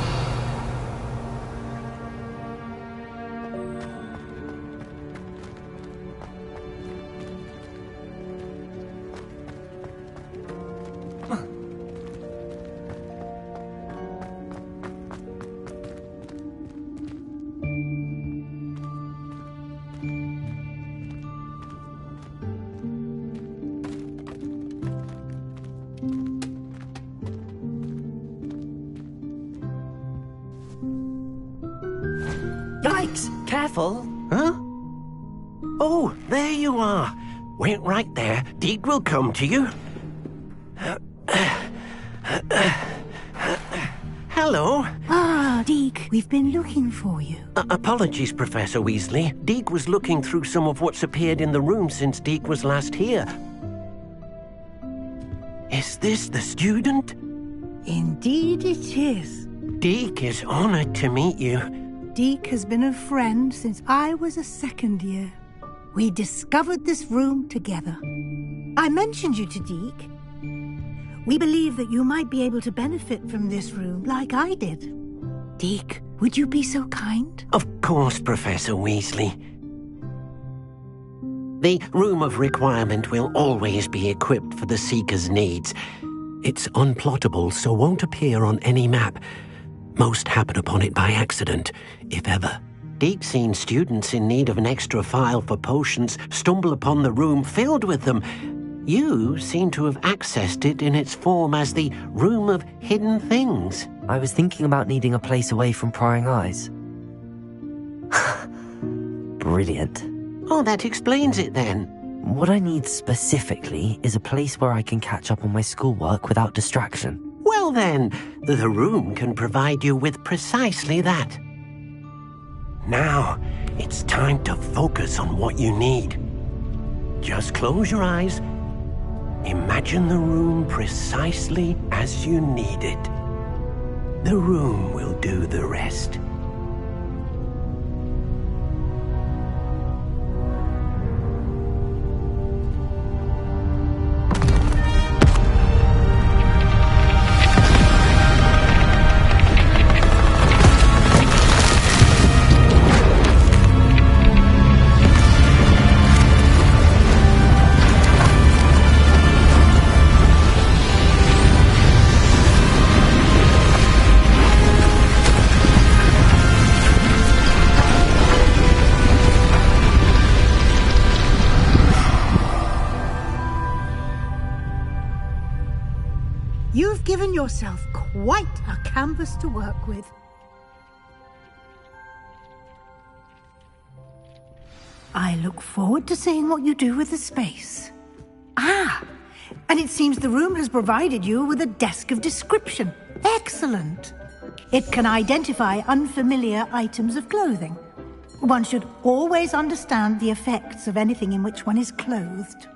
Yikes! Careful. Huh? Oh, there you are. Wait right there. Deke will come to you. Hello. Ah, Deke, we've been looking for you. Apologies, Professor Weasley. Deke was looking through some of what's appeared in the room since Deke was last here. Is this the student? Indeed it is. Deke is honored to meet you. Deke has been a friend since I was a second year. We discovered this room together. I mentioned you to Deke. We believe that you might be able to benefit from this room like I did. Deke, would you be so kind? Of course, Professor Weasley. The Room of Requirement will always be equipped for the Seeker's needs. It's unplottable, so won't appear on any map. Most happen upon it by accident, if ever. Deke's seen students in need of an extra file for potions stumble upon the room filled with them. You seem to have accessed it in its form as the Room of Hidden Things. I was thinking about needing a place away from prying eyes. Brilliant. Oh, that explains it then. What I need specifically is a place where I can catch up on my schoolwork without distraction. Well then, the room can provide you with precisely that. Now, it's time to focus on what you need. Just close your eyes. Imagine the room precisely as you need it. The room will do the rest. You've given yourself quite a canvas to work with. I look forward to seeing what you do with the space. Ah, and it seems the room has provided you with a desk of description. Excellent. It can identify unfamiliar items of clothing. One should always understand the effects of anything in which one is clothed.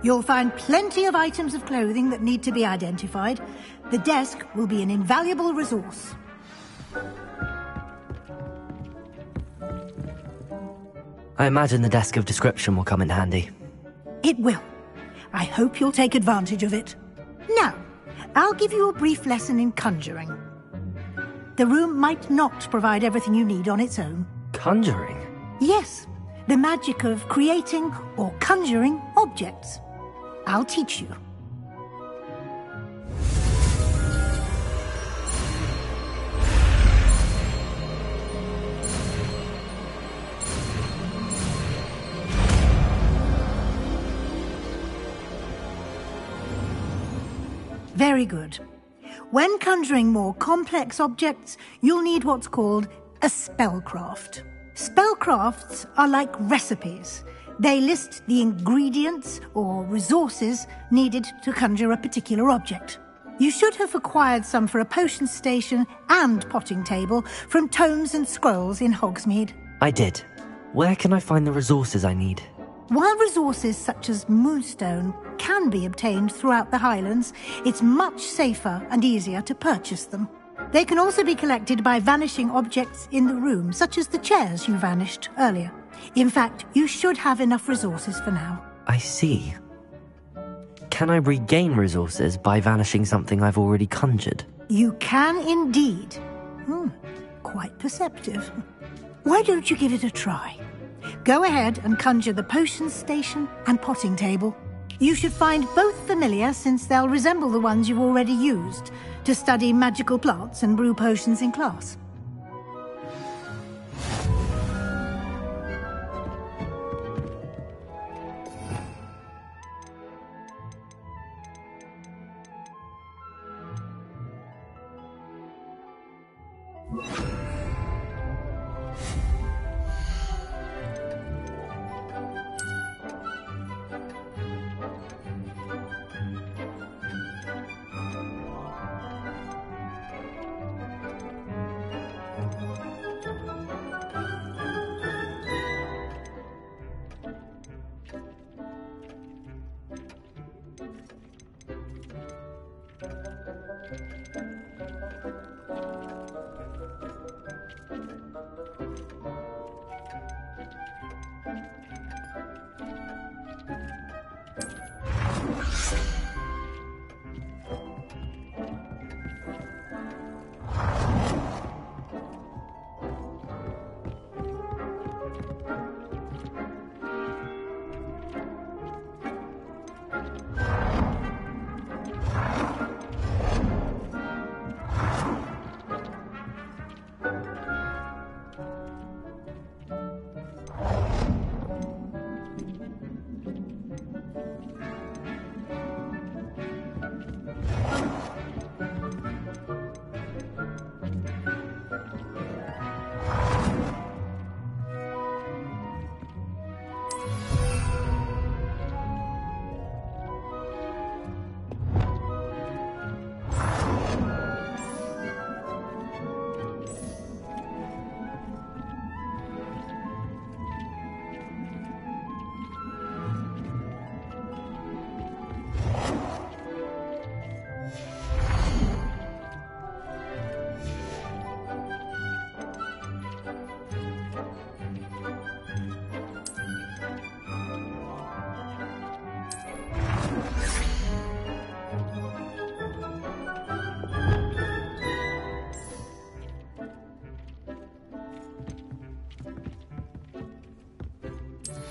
You'll find plenty of items of clothing that need to be identified. The desk will be an invaluable resource. I imagine the desk of description will come in handy. It will. I hope you'll take advantage of it. Now, I'll give you a brief lesson in conjuring. The room might not provide everything you need on its own. Conjuring? Yes, the magic of creating or conjuring objects. I'll teach you. Very good. When conjuring more complex objects, you'll need what's called a spellcraft. Spellcrafts are like recipes. They list the ingredients or resources needed to conjure a particular object. You should have acquired some for a potion station and potting table from tomes and scrolls in Hogsmeade. I did. Where can I find the resources I need? While resources such as moonstone can be obtained throughout the Highlands, it's much safer and easier to purchase them. They can also be collected by vanishing objects in the room, such as the chairs you vanished earlier. In fact, you should have enough resources for now. I see. Can I regain resources by vanishing something I've already conjured? You can indeed. Quite perceptive. Why don't you give it a try? Go ahead and conjure the potions station and potting table. You should find both familiar, since they'll resemble the ones you've already used to study magical plants and brew potions in class.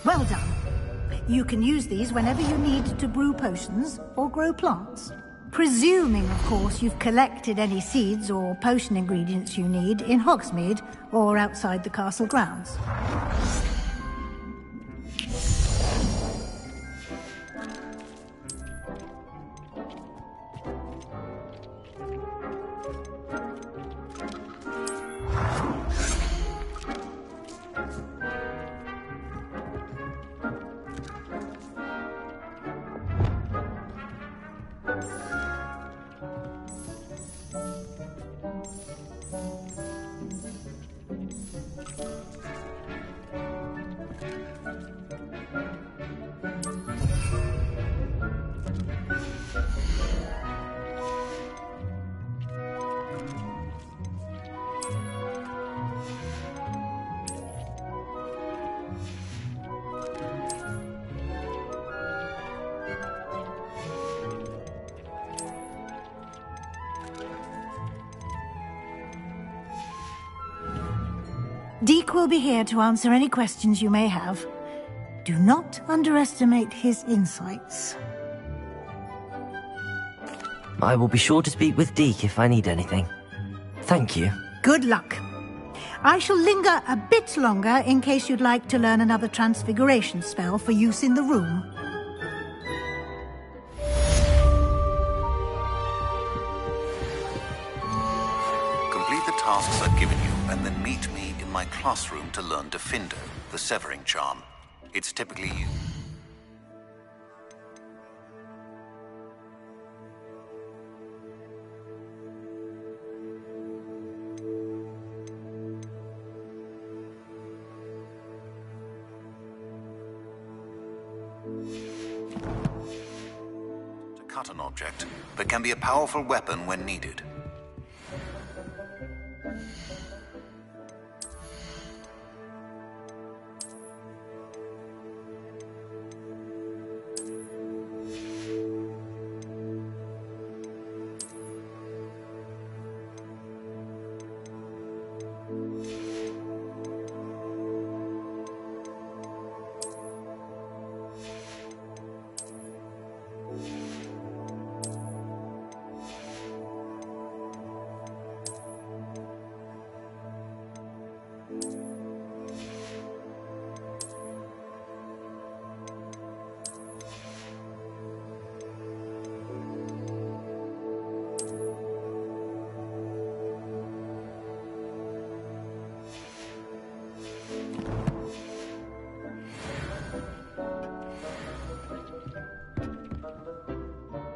Well done. You can use these whenever you need to brew potions or grow plants. Presuming, of course, you've collected any seeds or potion ingredients you need in Hogsmeade or outside the castle grounds. Deke will be here to answer any questions you may have. Do not underestimate his insights. I will be sure to speak with Deke if I need anything. Thank you. Good luck. I shall linger a bit longer in case you'd like to learn another transfiguration spell for use in the room. Complete the tasks I've given you, and then meet me in my classroom to learn Defindo, the severing charm. It's typically you. cut an object, but can be a powerful weapon when needed.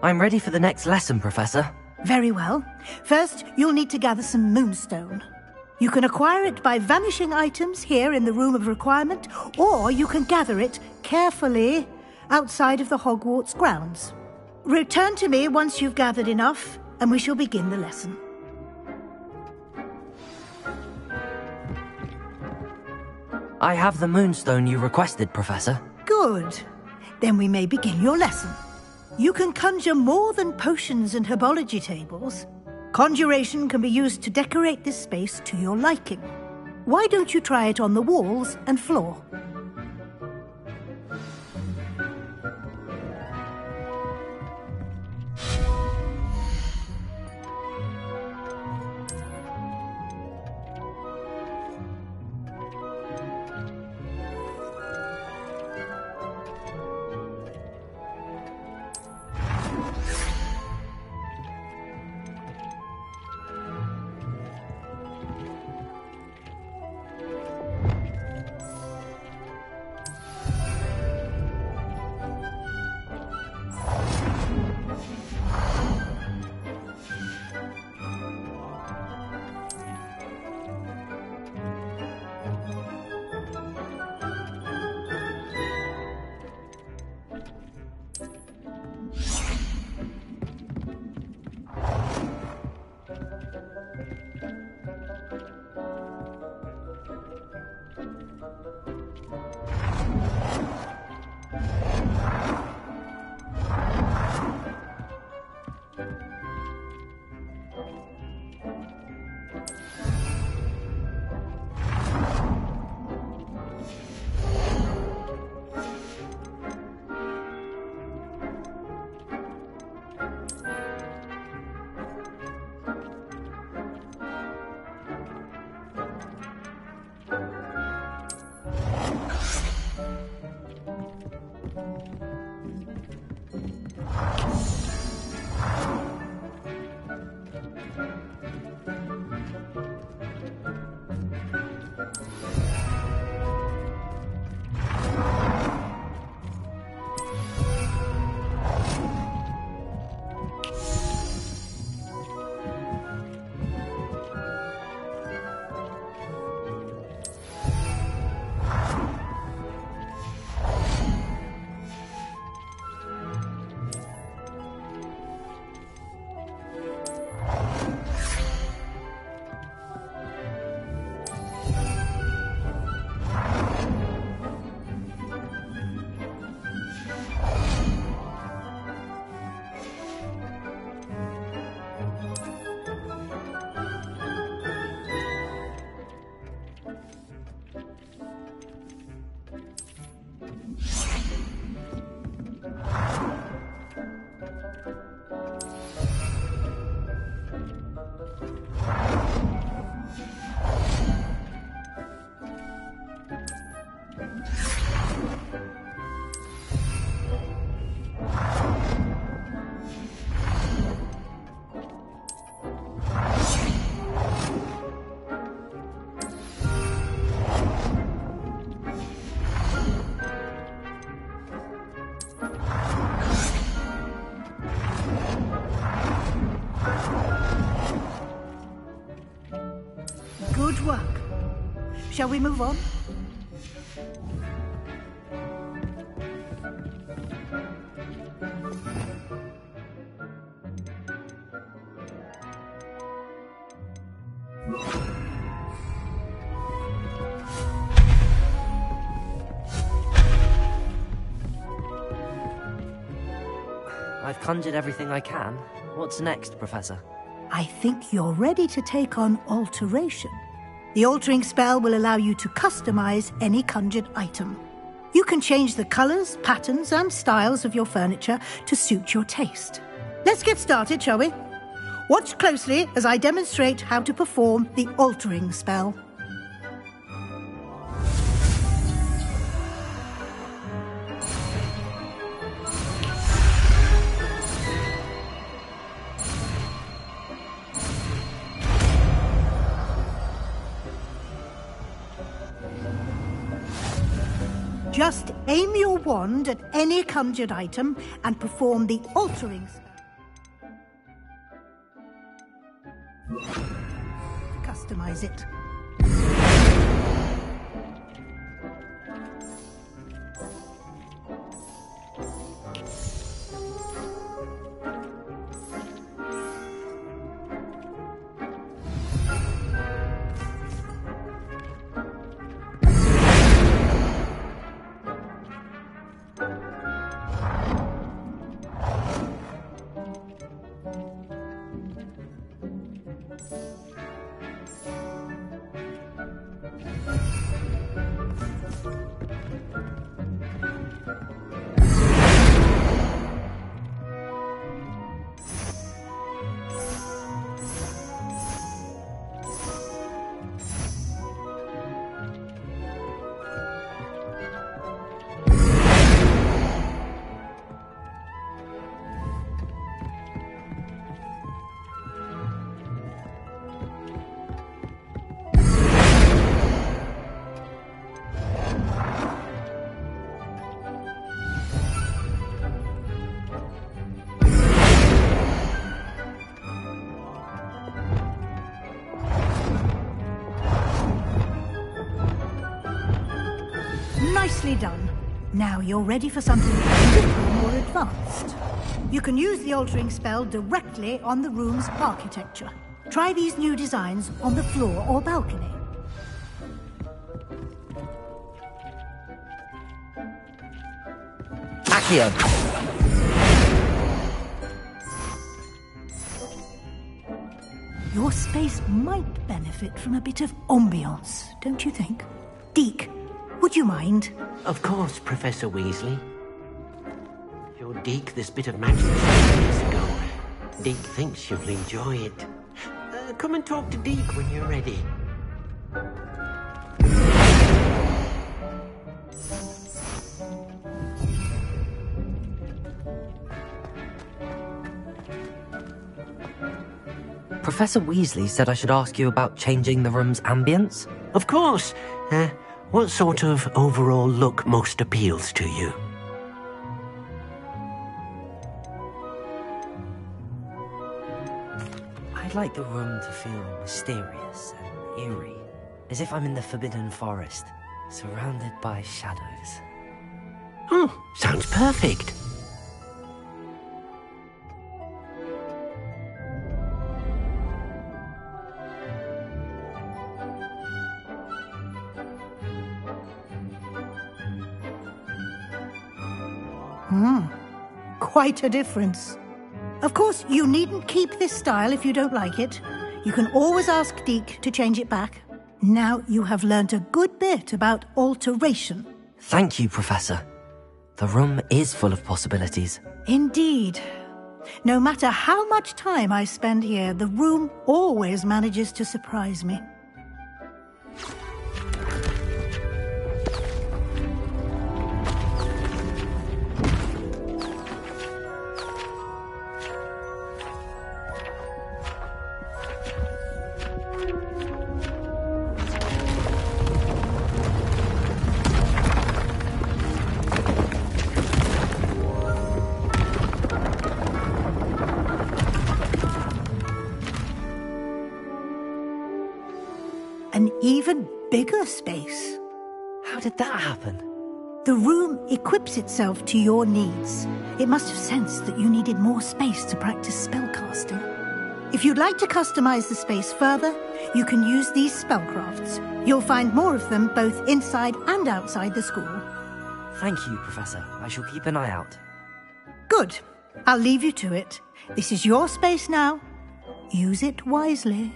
I'm ready for the next lesson, Professor. Very well. First, you'll need to gather some moonstone. You can acquire it by vanishing items here in the Room of Requirement, or you can gather it carefully outside of the Hogwarts grounds. Return to me once you've gathered enough, and we shall begin the lesson. I have the moonstone you requested, Professor. Good. Then we may begin your lesson. You can conjure more than potions and herbology tables. Conjuration can be used to decorate this space to your liking. Why don't you try it on the walls and floor? Good work. Shall we move on? conjured everything I can. What's next, Professor? I think you're ready to take on alteration. The altering spell will allow you to customize any conjured item. You can change the colors, patterns, and styles of your furniture to suit your taste. Let's get started, shall we? Watch closely as I demonstrate how to perform the altering spell. Just aim your wand at any conjured item and perform the altering spell. Customize it. Nicely done. Now you're ready for something a little more advanced. You can use the altering spell directly on the room's architecture. Try these new designs on the floor or balcony. Accio! Your space might benefit from a bit of ambiance, don't you think? Deke, would you mind? Of course, Professor Weasley. Your Deke this bit of magic 7 years ago. Deke thinks you'll enjoy it. Come and talk to Deke when you're ready. Professor Weasley said I should ask you about changing the room's ambience? Of course. What sort of overall look most appeals to you? I'd like the room to feel mysterious and eerie, as if I'm in the Forbidden Forest, surrounded by shadows. Oh, sounds perfect. Quite a difference. Of course, you needn't keep this style if you don't like it. You can always ask Deke to change it back. Now you have learnt a good bit about alteration. Thank you, Professor. The room is full of possibilities. Indeed. No matter how much time I spend here, the room always manages to surprise me. An even bigger space. How did that happen? The room equips itself to your needs. It must have sensed that you needed more space to practice spellcasting. If you'd like to customize the space further, you can use these spellcrafts. You'll find more of them both inside and outside the school. Thank you, Professor. I shall keep an eye out. Good. I'll leave you to it. This is your space now. Use it wisely.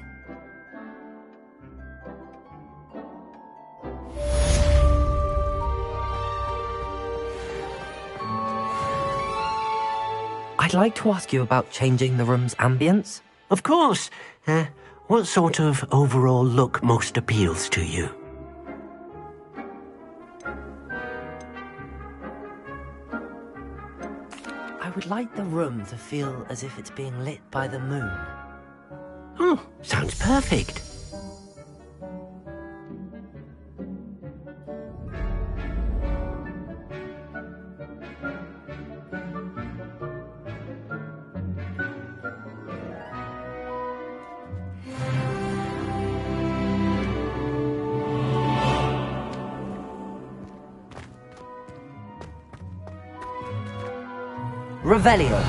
I'd like to ask you about changing the room's ambience. Of course. What sort of overall look most appeals to you? I would like the room to feel as if it's being lit by the moon. Oh, sounds perfect. Revelio.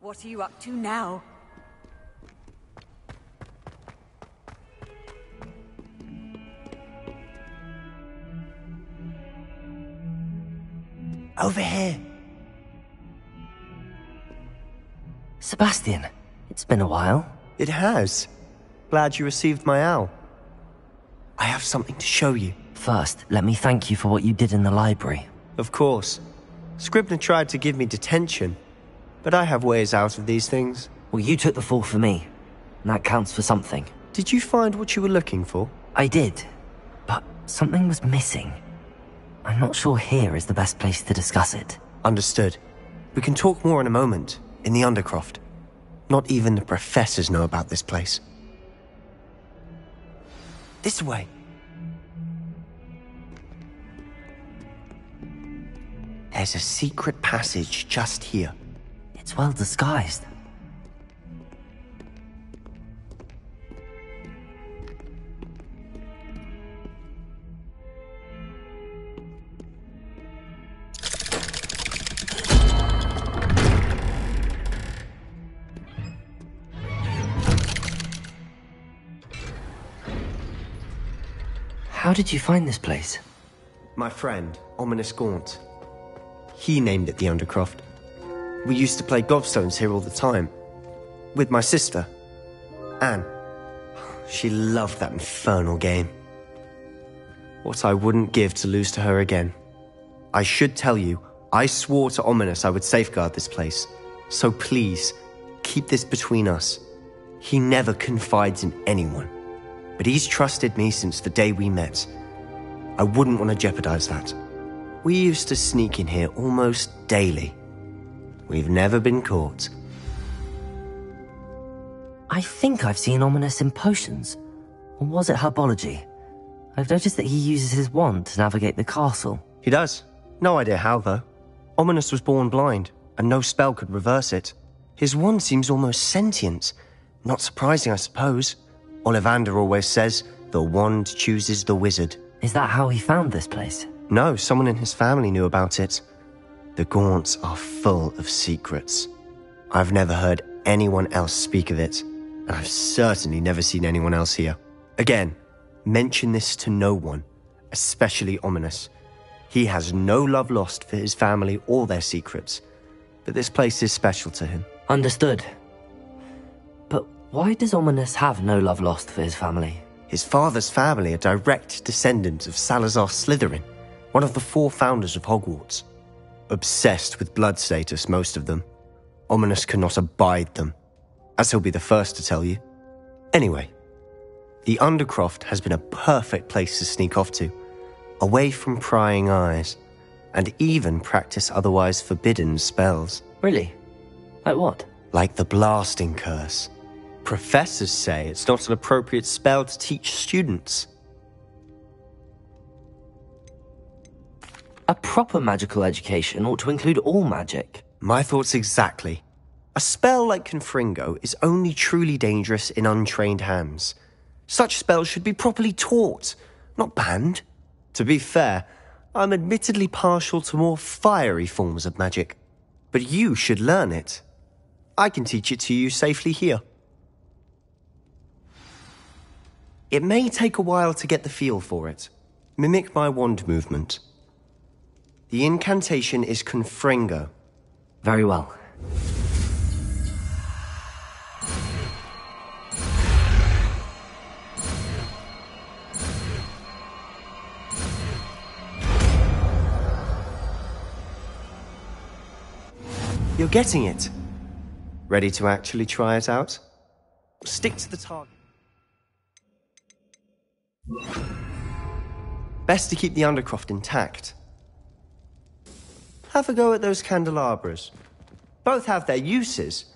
What are you up to now? Over here. Sebastian, it's been a while. It has. Glad you received my owl. I have something to show you. First, let me thank you for what you did in the library. Of course. Scribner tried to give me detention, but I have ways out of these things. Well, you took the fall for me, and that counts for something. Did you find what you were looking for? I did, but something was missing. I'm not sure here is the best place to discuss it. Understood. We can talk more in a moment, in the Undercroft. Not even the professors know about this place. This way. There's a secret passage just here. It's well disguised. How did you find this place? My friend, Ominous Gaunt. He named it the Undercroft. We used to play gobstones here all the time. With my sister, Anne. She loved that infernal game. What I wouldn't give to lose to her again. I should tell you, I swore to Ominous I would safeguard this place. So please, keep this between us. He never confides in anyone. But he's trusted me since the day we met. I wouldn't want to jeopardize that. We used to sneak in here almost daily. We've never been caught. I think I've seen Ominous in potions. Or was it herbology? I've noticed that he uses his wand to navigate the castle. He does. No idea how, though. Ominous was born blind, and no spell could reverse it. His wand seems almost sentient. Not surprising, I suppose. Ollivander always says, the wand chooses the wizard. Is that how he found this place? No, someone in his family knew about it. The Gaunts are full of secrets. I've never heard anyone else speak of it, and I've certainly never seen anyone else here. Again, mention this to no one, especially Ominous. He has no love lost for his family or their secrets, but this place is special to him. Understood. But why does Ominous have no love lost for his family? His father's family are direct descendants of Salazar Slytherin, one of the 4 founders of Hogwarts. Obsessed with blood status, most of them. Ominous cannot abide them, as he'll be the first to tell you. Anyway, the Undercroft has been a perfect place to sneak off to, away from prying eyes, and even practice otherwise forbidden spells. Really? Like what? Like the Blasting Curse. Professors say it's not an appropriate spell to teach students. A proper magical education ought to include all magic. My thoughts exactly. A spell like Confringo is only truly dangerous in untrained hands. Such spells should be properly taught, not banned. To be fair, I'm admittedly partial to more fiery forms of magic. But you should learn it. I can teach it to you safely here. It may take a while to get the feel for it. Mimic my wand movement. The incantation is Confringo. Very well. You're getting it. Ready to actually try it out? Stick to the target. Best to keep the Undercroft intact. Have a go at those candelabras. Both have their uses,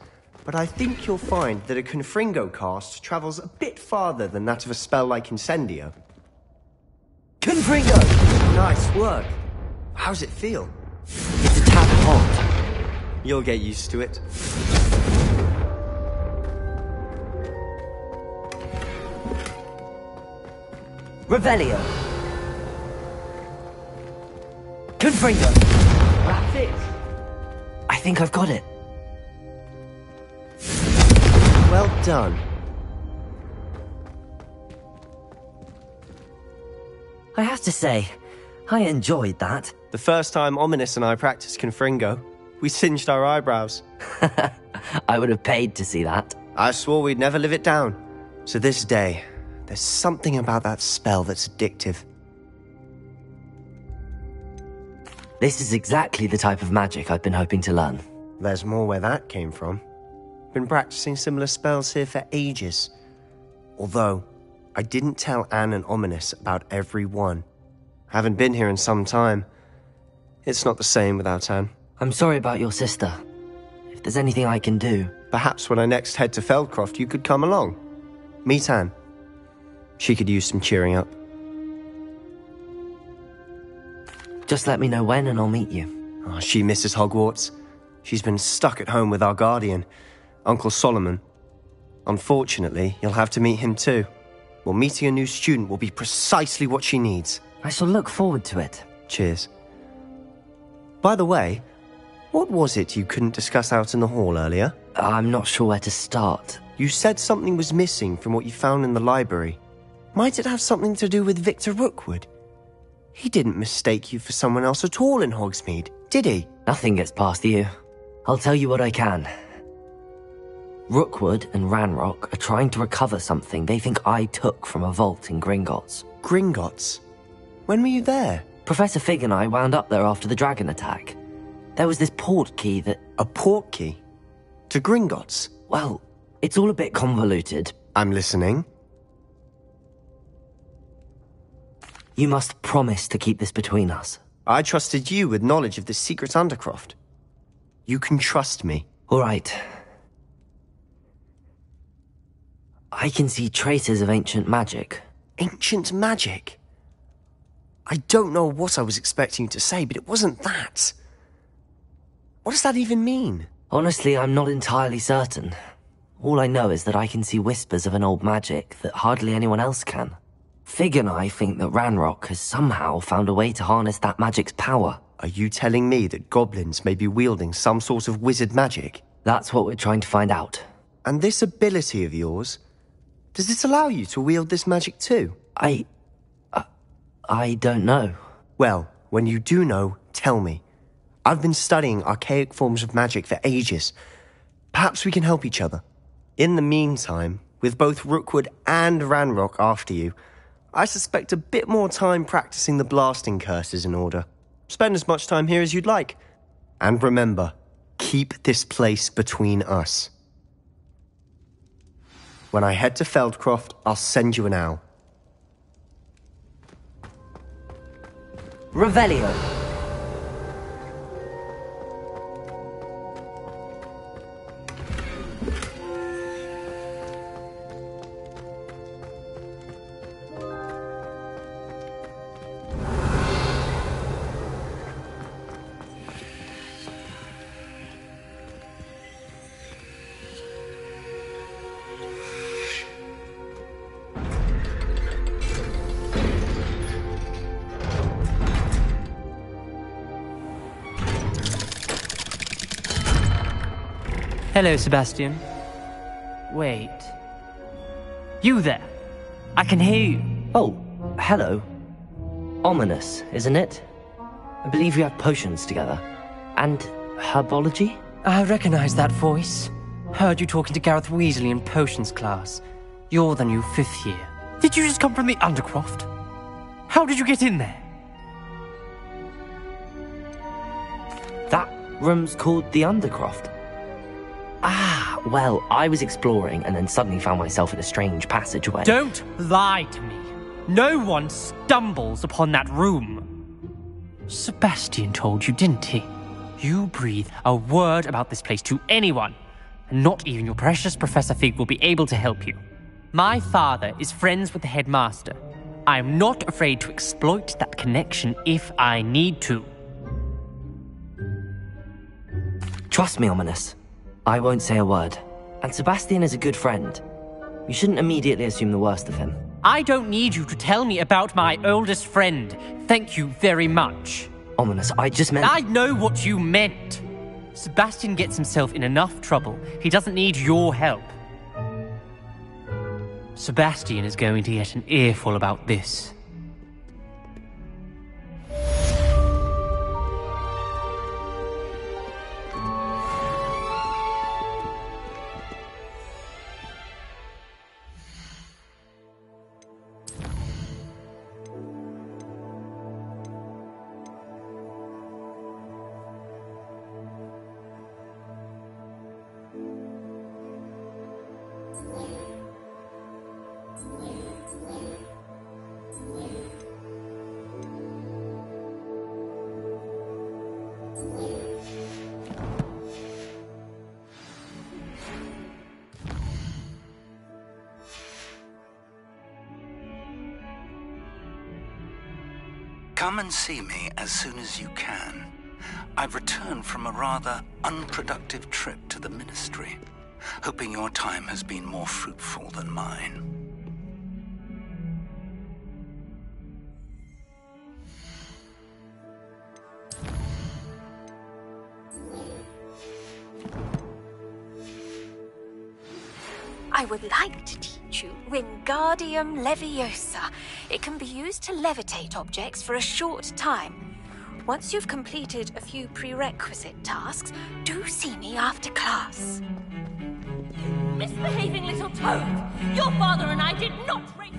but I think you'll find that a Confringo cast travels a bit farther than that of a spell like Incendio. Confringo! Nice work. How's it feel? It's a tad hot. You'll get used to it. Revelio. Confringo. That's it. I think I've got it. Well done. I have to say, I enjoyed that. The first time Ominous and I practiced Confringo, we singed our eyebrows. I would have paid to see that. I swore we'd never live it down. To this day, there's something about that spell that's addictive. This is exactly the type of magic I've been hoping to learn. There's more where that came from. Been practicing similar spells here for ages. Although, I didn't tell Anne and Ominous about every one. Haven't been here in some time. It's not the same without Anne. I'm sorry about your sister. If there's anything I can do... Perhaps when I next head to Feldcroft, you could come along. Meet Anne. She could use some cheering up. Just let me know when and I'll meet you. Oh, she misses Hogwarts. She's been stuck at home with our guardian, Uncle Solomon. Unfortunately, you'll have to meet him too. Well, meeting a new student will be precisely what she needs. I shall look forward to it. Cheers. By the way, what was it you couldn't discuss out in the hall earlier? I'm not sure where to start. You said something was missing from what you found in the library. Might it have something to do with Victor Rookwood? He didn't mistake you for someone else at all in Hogsmeade, did he? Nothing gets past you. I'll tell you what I can. Rookwood and Ranrock are trying to recover something they think I took from a vault in Gringotts. Gringotts? When were you there? Professor Fig and I wound up there after the dragon attack. There was this port key that... A port key? To Gringotts? Well, it's all a bit convoluted. I'm listening. You must promise to keep this between us. I trusted you with knowledge of this secret undercroft. You can trust me. All right. I can see traces of ancient magic. Ancient magic? I don't know what I was expecting you to say, but it wasn't that. What does that even mean? Honestly, I'm not entirely certain. All I know is that I can see whispers of an old magic that hardly anyone else can. Fig and I think that Ranrock has somehow found a way to harness that magic's power. Are you telling me that goblins may be wielding some sort of wizard magic? That's what we're trying to find out. And this ability of yours, does it allow you to wield this magic too? I don't know. Well, when you do know, tell me. I've been studying archaic forms of magic for ages. Perhaps we can help each other. In the meantime, with both Rookwood and Ranrock after you, I suspect a bit more time practicing the blasting curse is in order. Spend as much time here as you'd like. And remember, keep this place between us. When I head to Feldcroft, I'll send you an owl. Revelio. Hello, Sebastian. Wait. You there? I can hear you. Oh, hello. Ominous, isn't it? I believe we have potions together. And herbology? I recognize that voice. Heard you talking to Gareth Weasley in potions class. You're the new 5th year. Did you just come from the Undercroft? How did you get in there? That room's called the Undercroft. Ah, well, I was exploring and then suddenly found myself in a strange passageway. Don't lie to me. No one stumbles upon that room. Sebastian told you, didn't he? You breathe a word about this place to anyone, and not even your precious Professor Fig will be able to help you. My father is friends with the headmaster. I am not afraid to exploit that connection if I need to. Trust me, Ominous. I won't say a word. And Sebastian is a good friend. You shouldn't immediately assume the worst of him. I don't need you to tell me about my oldest friend. Thank you very much. Ominous, I just meant... I know what you meant. Sebastian gets himself in enough trouble. He doesn't need your help. Sebastian is going to get an earful about this. Come and see me as soon as you can. I've returned from a rather unproductive trip to the Ministry, hoping your time has been more fruitful than mine. I would like to teach you Wingardium Leviosa. It can be used to levitate objects for a short time. Once you've completed a few prerequisite tasks, do see me after class. You misbehaving little toad! Your father and I did not raise...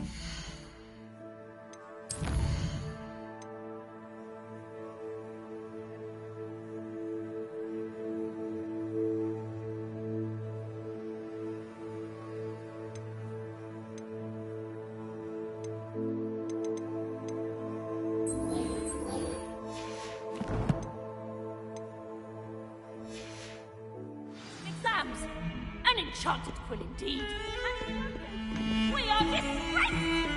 Enchanted quill indeed. We are disgraced!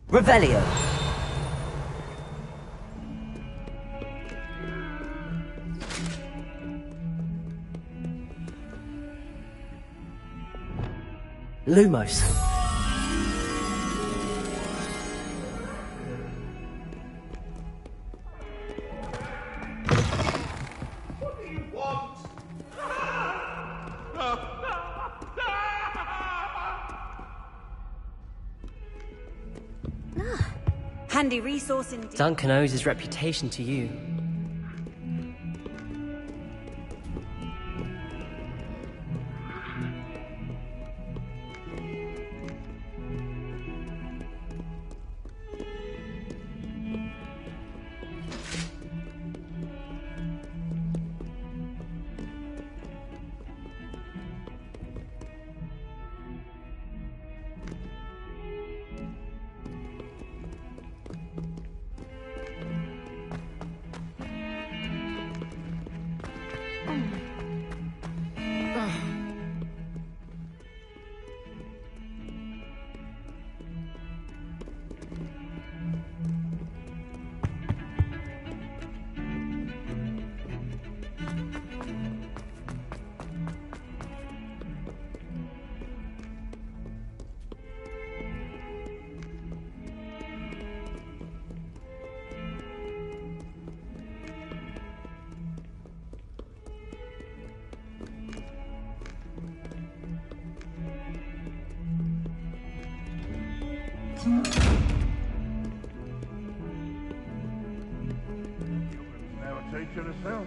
Revelio. Lumos. What do you want? Handy resource indeed. Duncan owes his reputation to you. Now a teacher herself.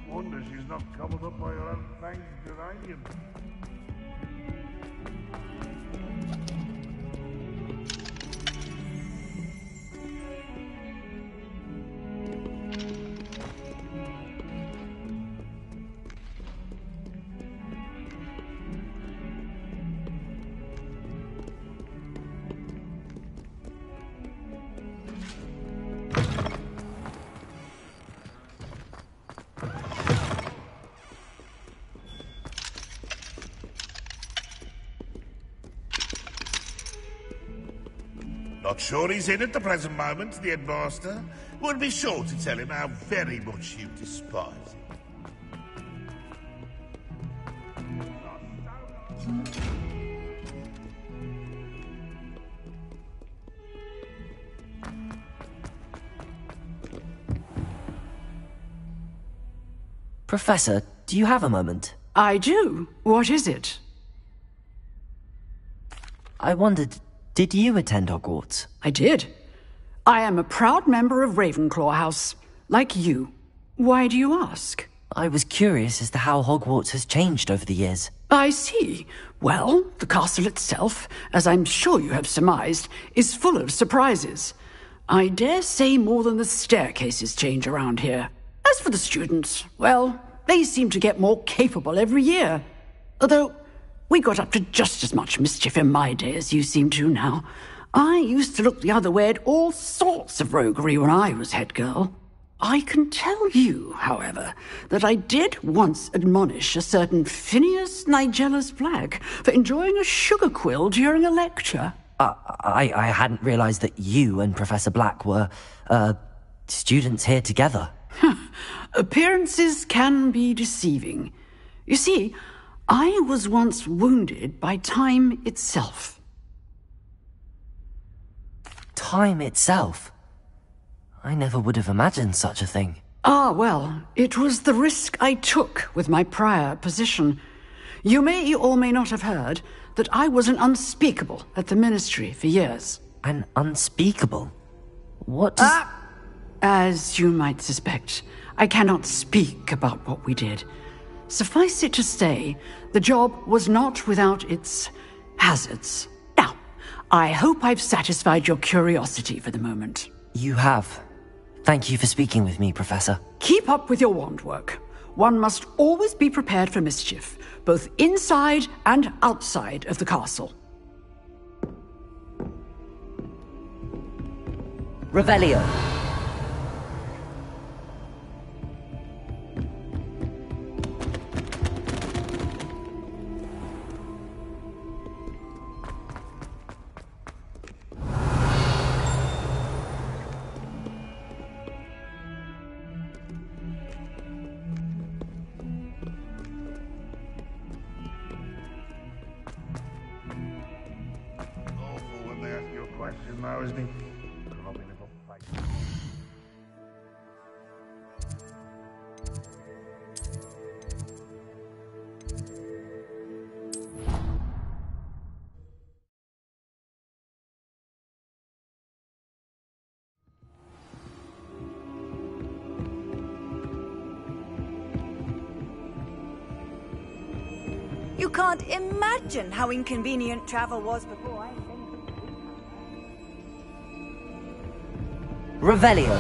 Wonder she's not gobbled up by her own fanged geranium. Not sure he's in at the present moment, the headmaster. We'll be sure to tell him how very much you despise him. Professor, do you have a moment? I do. What is it? I wondered, did you attend Hogwarts? I did. I am a proud member of Ravenclaw House, like you. Why do you ask? I was curious as to how Hogwarts has changed over the years. I see. Well, the castle itself, as I'm sure you have surmised, is full of surprises. I dare say more than the staircases change around here. As for the students, well, they seem to get more capable every year. Although, we got up to just as much mischief in my day as you seem to now. I used to look the other way at all sorts of roguery when I was head girl. I can tell you, however, that I did once admonish a certain Phineas Nigellus Black for enjoying a sugar quill during a lecture. I hadn't realized that you and Professor Black were, students here together. Appearances can be deceiving. You see, I was once wounded by time itself. Time itself? I never would have imagined such a thing. Ah, well, it was the risk I took with my prior position. You may or may not have heard that I was an unspeakable at the Ministry for years. An unspeakable? What does... As you might suspect, I cannot speak about what we did. Suffice it to say, the job was not without its hazards. Now, I hope I've satisfied your curiosity for the moment. You have. Thank you for speaking with me, Professor. Keep up with your wand work. One must always be prepared for mischief, both inside and outside of the castle. Revelio. When they ask you a question now, isn't he? Grubby little fight. You can't imagine how inconvenient travel was before I invented Revelio.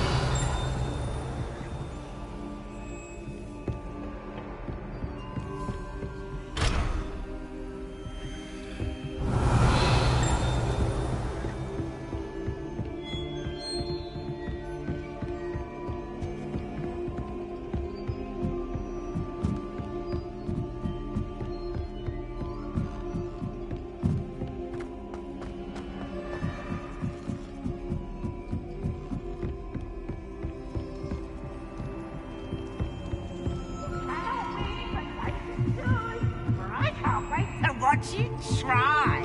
I can't wait to watch you try.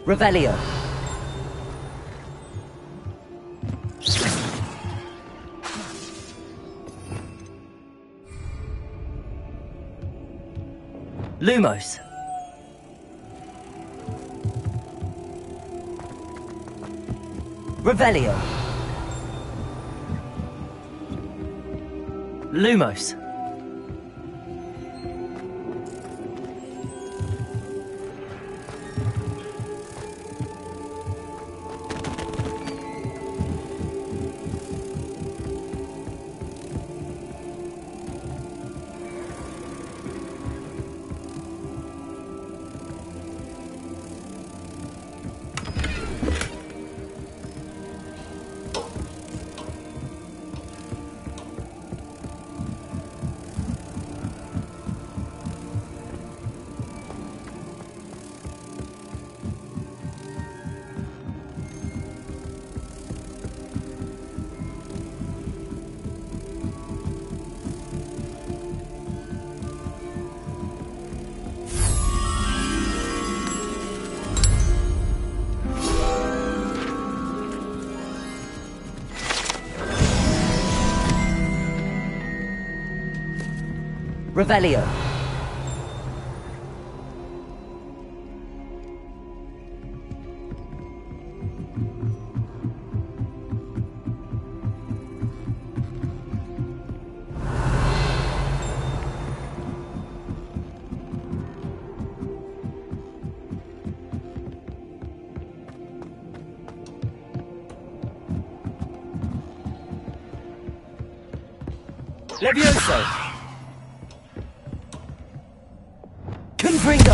Revelio. Lumos. Revelio. Lumos. Revelio. Levioso. Confringo.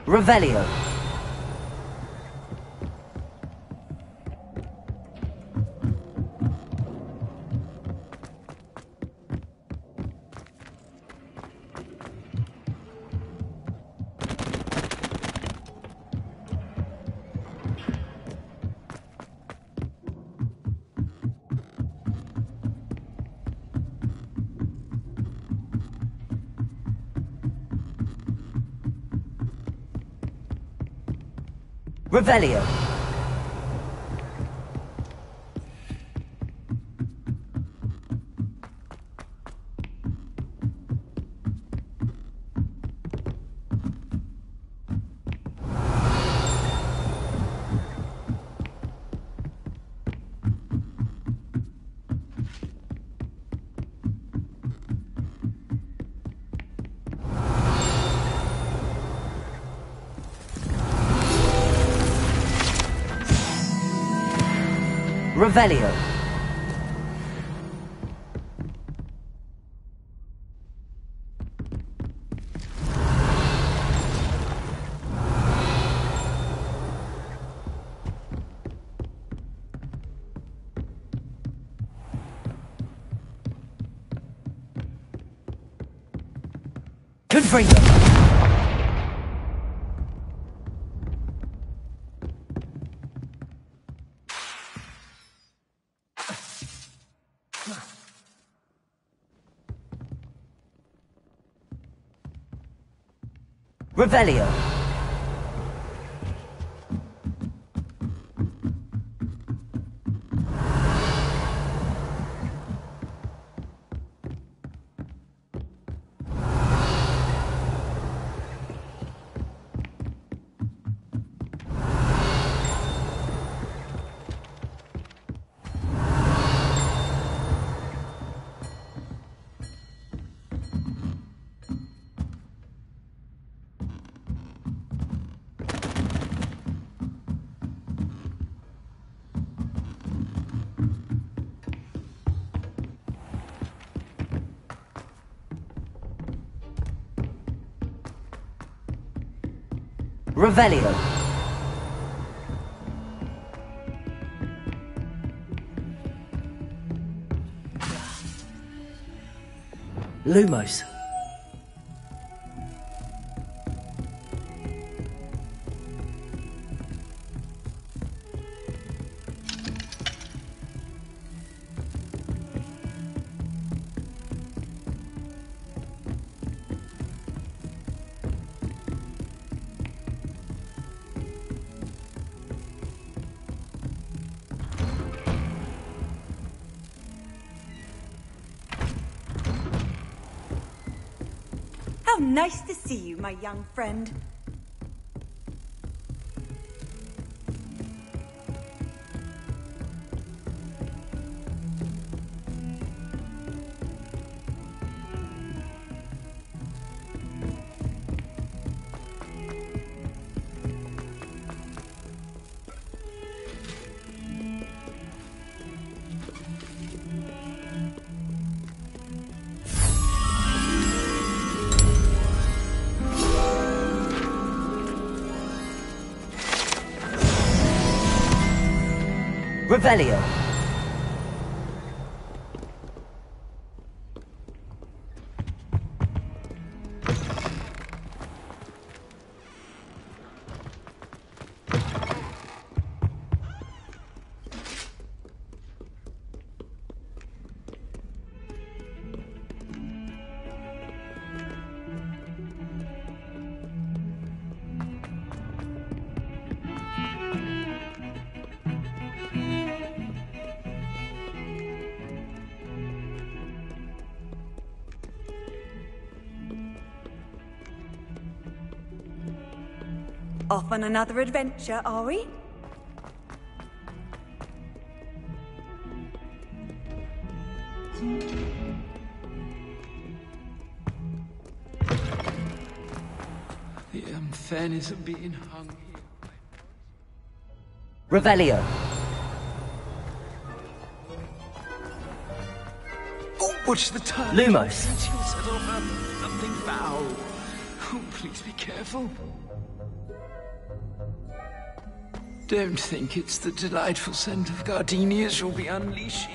Revelio. Revelio. Revelio. Confringo. Revelio. Revelio. Lumos. How nice to see you, my young friend. Revelio. Off on another adventure, are we? The unfairness of being hung here. Revelio. Oh, watch the turn. Lumos. She'll settle for something foul. Oh, please be careful. Don't think it's the delightful scent of gardenias you'll be unleashing.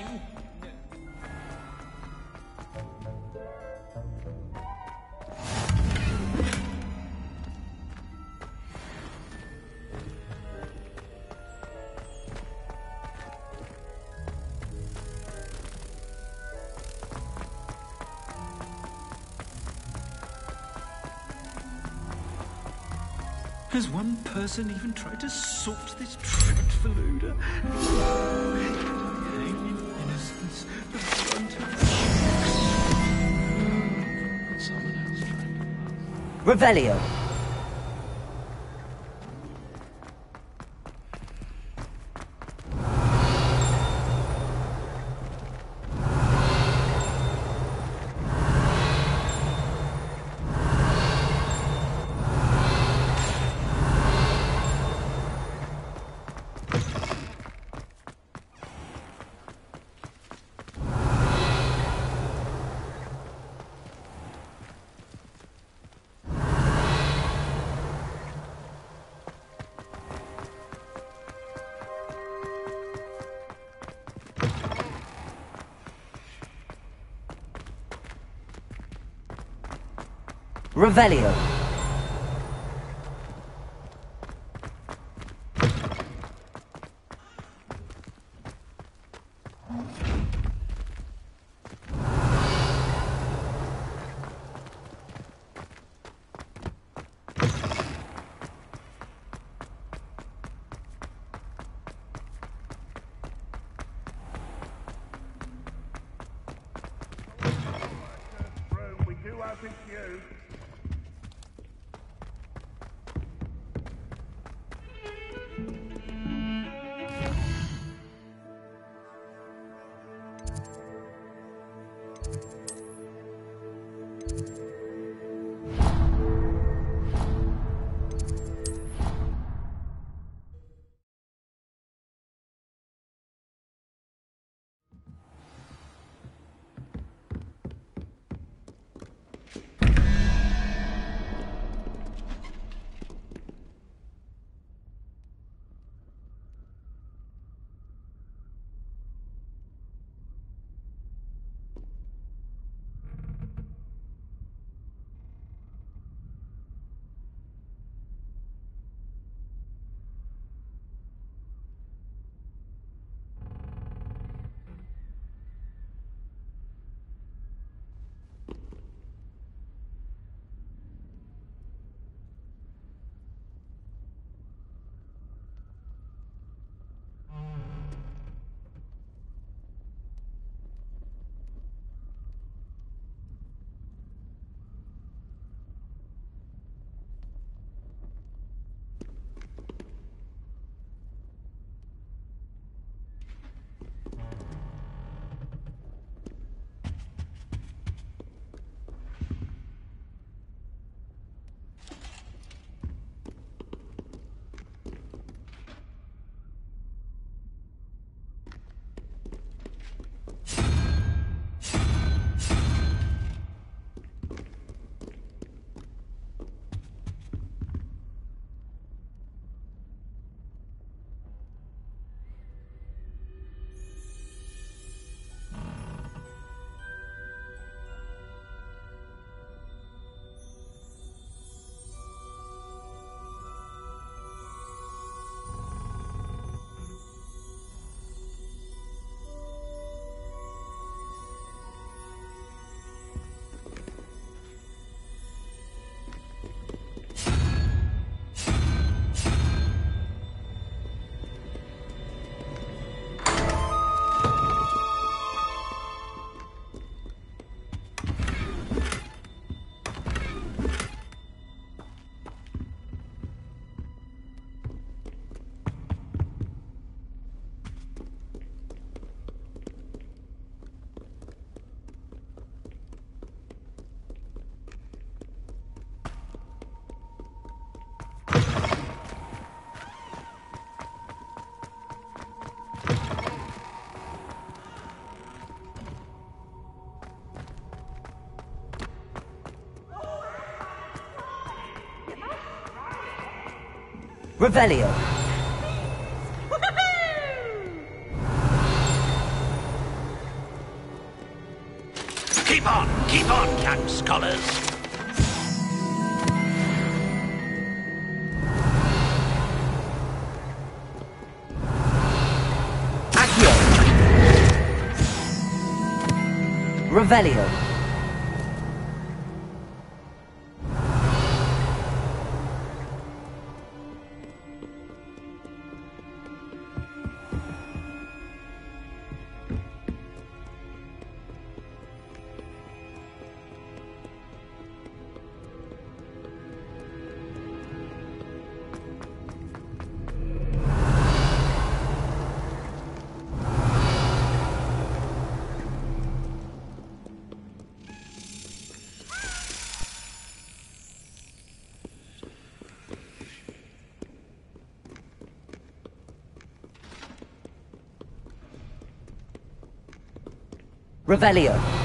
Has one person even tried to sort this dreadful odor? Innocence, the brunt of the someone else trying to... Revelio. Revelio. Revelio. Keep on, young scholars. Accio. Revelio. Revelio.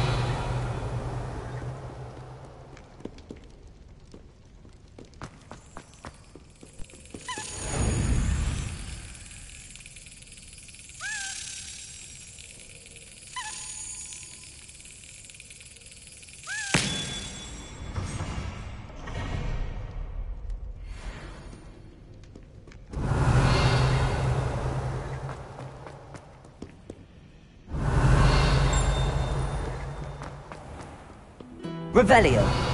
Revelio.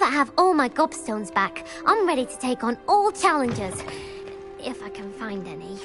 I have all my gobstones back, I'm ready to take on all challenges. If I can find any.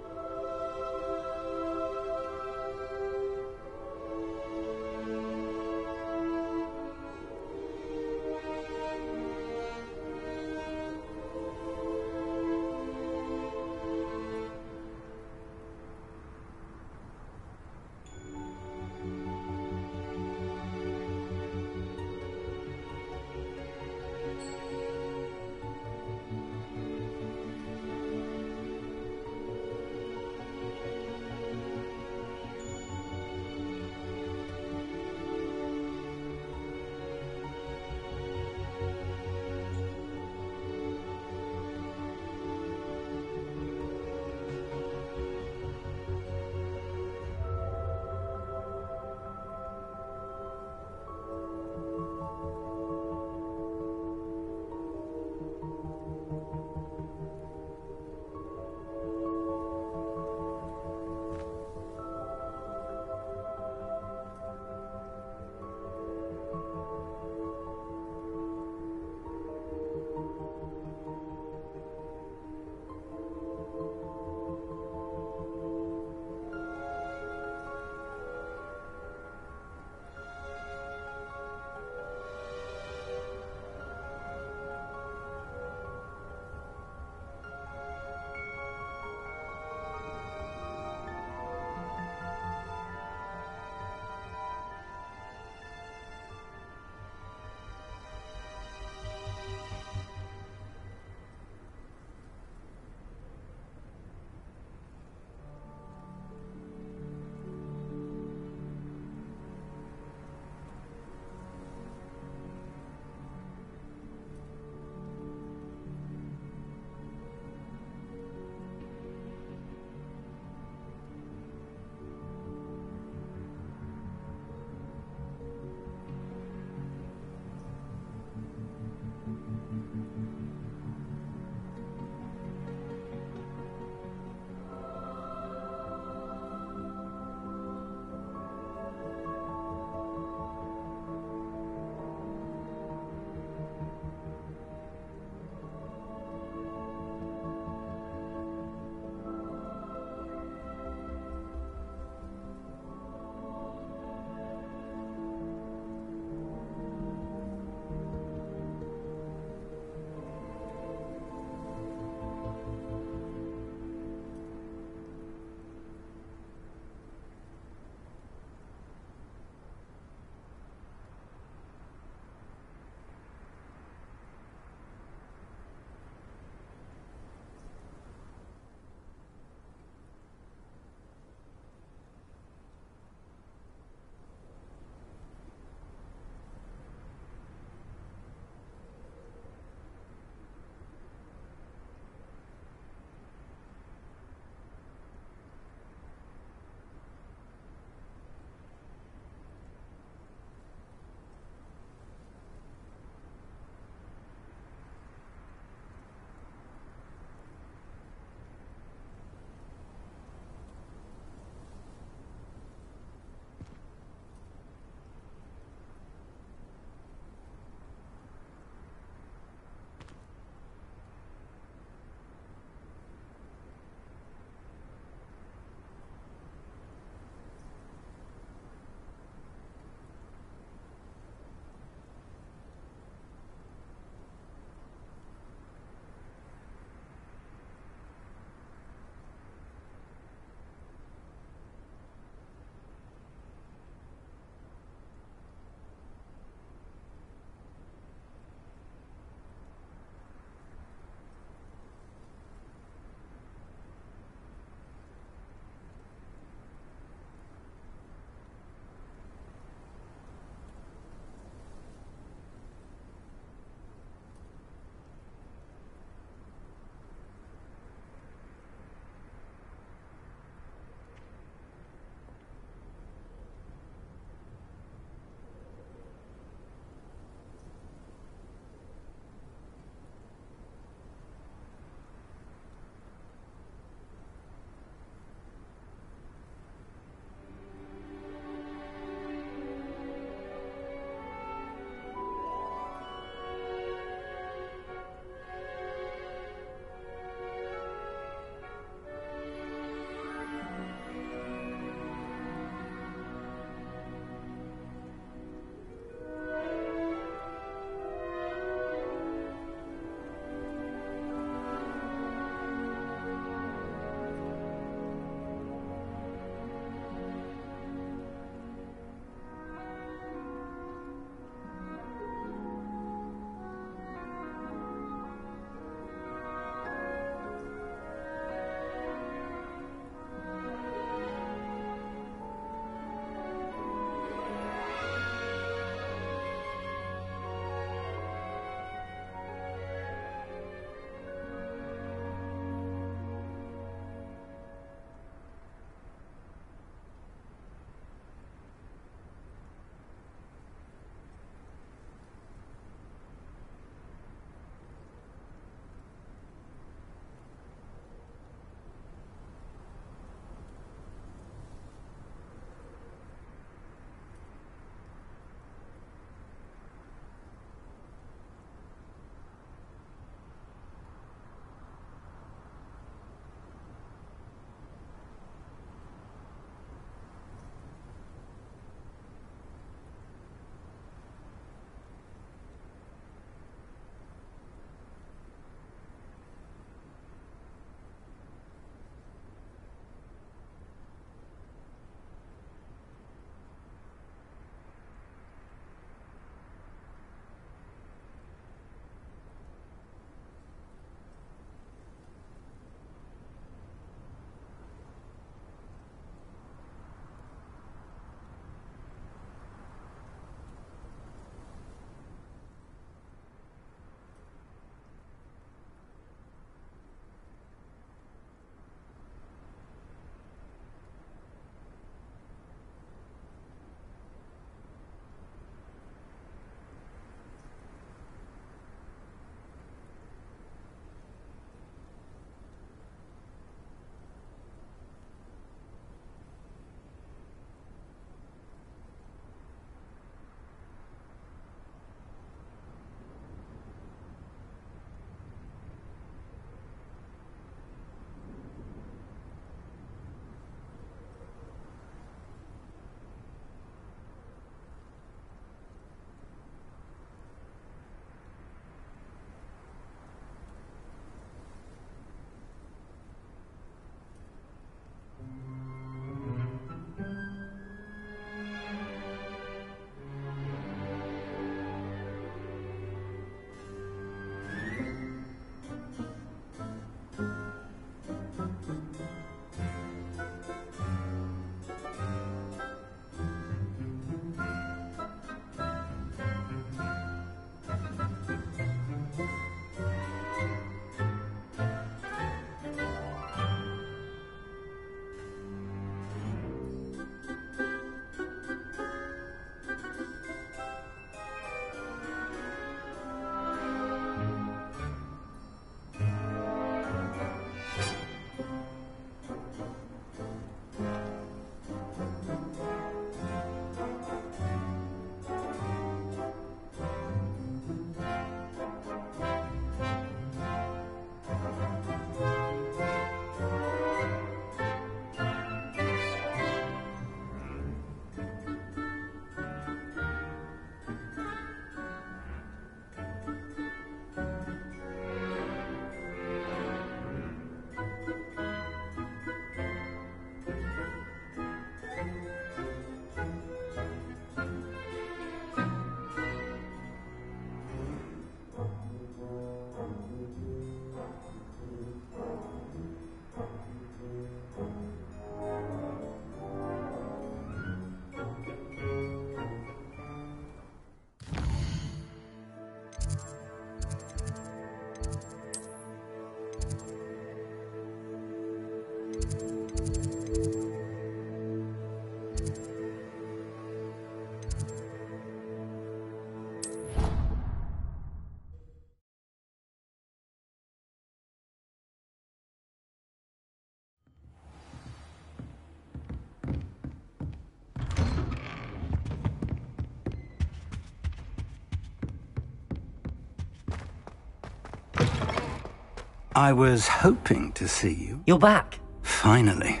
I was hoping to see you. You're back. Finally.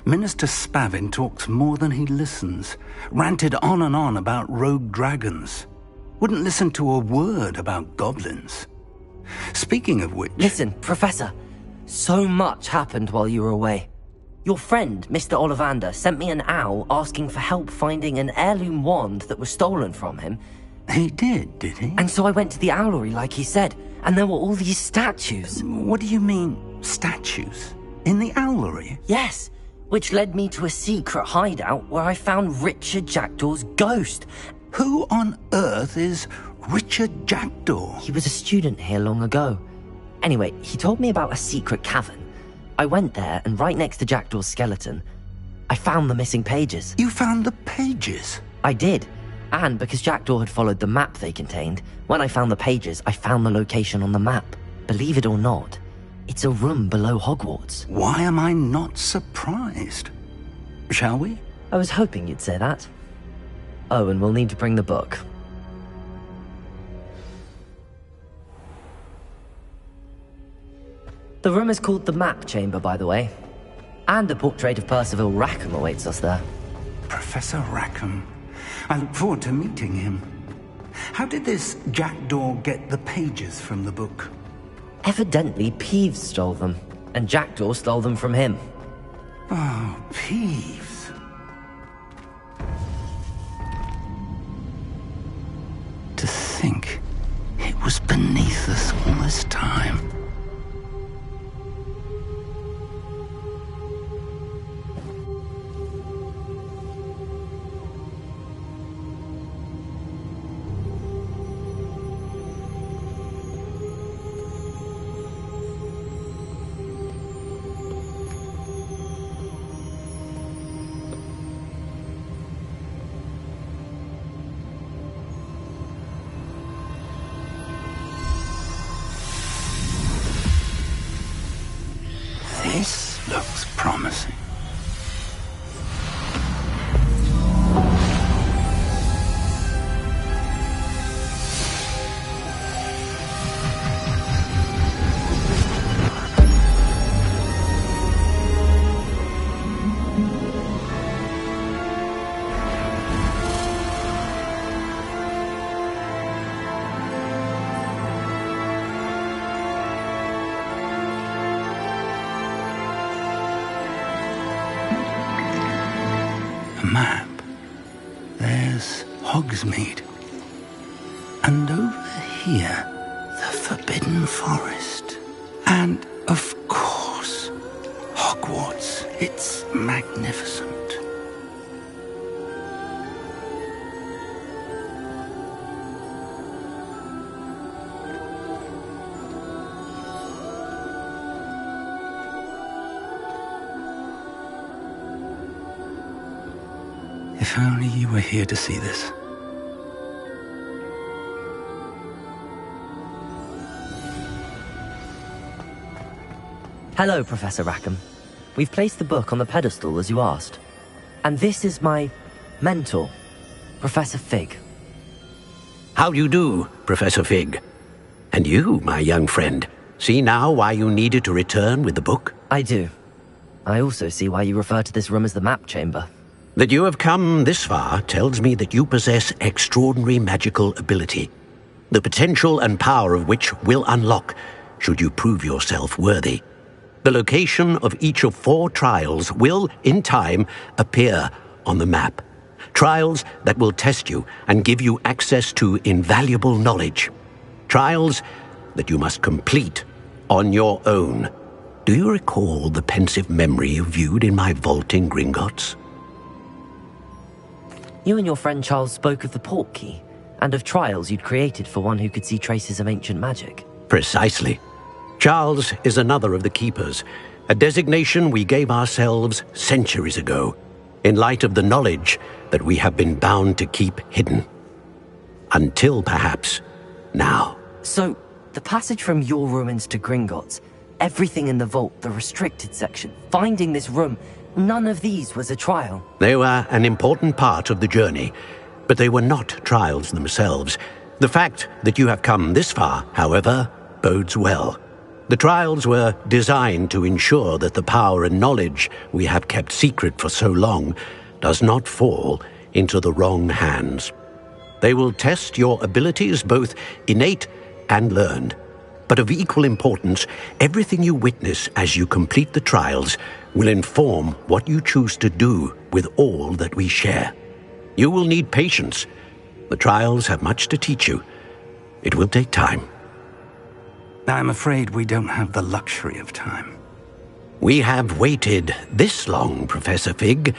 Minister Spavin talks more than he listens. Ranted on and on about rogue dragons. Wouldn't listen to a word about goblins. Speaking of which... Listen, Professor. So much happened while you were away. Your friend, Mr. Ollivander, sent me an owl asking for help finding an heirloom wand that was stolen from him. He did he? And so I went to the owlery like he said, and there were all these statues. What do you mean, statues? In the owlery? Yes, which led me to a secret hideout where I found Richard Jackdaw's ghost. Who on earth is Richard Jackdaw? He was a student here long ago. Anyway, he told me about a secret cavern. I went there, and right next to Jackdaw's skeleton, I found the missing pages. You found the pages? I did. And because Jackdaw had followed the map they contained, when I found the pages, I found the location on the map. Believe it or not, it's a room below Hogwarts. Why am I not surprised? Shall we? I was hoping you'd say that. Oh, and we'll need to bring the book. The room is called the Map Chamber, by the way. And a portrait of Percival Rackham awaits us there. Professor Rackham. I look forward to meeting him. How did this Jackdaw get the pages from the book? Evidently, Peeves stole them, and Jackdaw stole them from him. Oh, Peeves. To think it was beneath us all this time. This looks promising. Map. There's Hogsmeade. And over here, the Forbidden Forest. And, of course, Hogwarts. It's magnificent. If only you were here to see this. Hello, Professor Rackham. We've placed the book on the pedestal as you asked. And this is my mentor, Professor Fig. How do you do, Professor Fig? And you, my young friend, see now why you needed to return with the book? I do. I also see why you refer to this room as the Map Chamber. That you have come this far tells me that you possess extraordinary magical ability, the potential and power of which will unlock should you prove yourself worthy. The location of each of 4 trials will, in time, appear on the map. Trials that will test you and give you access to invaluable knowledge. Trials that you must complete on your own. Do you recall the pensive memory you viewed in my vault in Gringotts? You and your friend Charles spoke of the Portkey, and of trials you'd created for one who could see traces of ancient magic. Precisely. Charles is another of the Keepers, a designation we gave ourselves centuries ago, in light of the knowledge that we have been bound to keep hidden. Until, perhaps, now. So, the passage from your ruins to Gringotts, everything in the vault, the restricted section, finding this room, none of these was a trial. They were an important part of the journey, but they were not trials themselves. The fact that you have come this far, however, bodes well. The trials were designed to ensure that the power and knowledge we have kept secret for so long does not fall into the wrong hands. They will test your abilities, both innate and learned. But of equal importance, everything you witness as you complete the trials will inform what you choose to do with all that we share. You will need patience. The trials have much to teach you. It will take time. I'm afraid we don't have the luxury of time. We have waited this long, Professor Fig.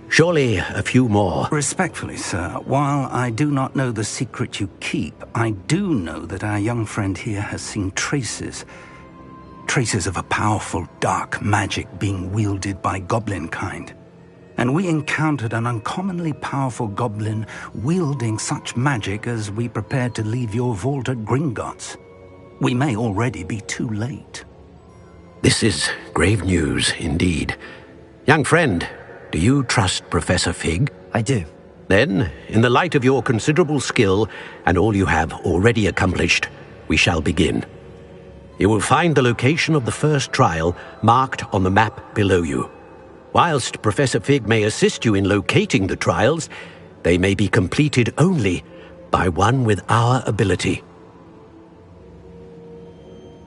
Surely a few more. Respectfully, sir, while I do not know the secret you keep, I do know that our young friend here has seen traces of a powerful dark magic being wielded by goblin kind. And we encountered an uncommonly powerful goblin wielding such magic as we prepared to leave your vault at Gringotts. We may already be too late. This is grave news indeed. Young friend, do you trust Professor Fig? I do. Then, in the light of your considerable skill and all you have already accomplished, we shall begin. You will find the location of the first trial marked on the map below you. Whilst Professor Fig may assist you in locating the trials, they may be completed only by one with our ability.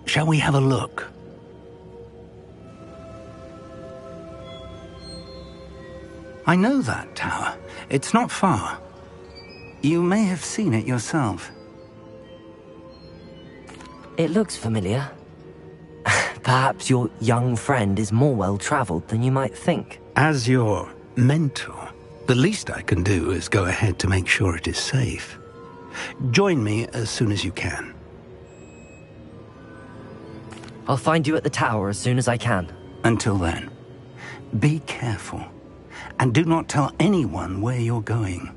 Shall we have a look? I know that tower. It's not far. You may have seen it yourself. It looks familiar. Perhaps your young friend is more well-traveled than you might think. As your mentor, the least I can do is go ahead to make sure it is safe. Join me as soon as you can. I'll find you at the tower as soon as I can. Until then, be careful. And do not tell anyone where you're going.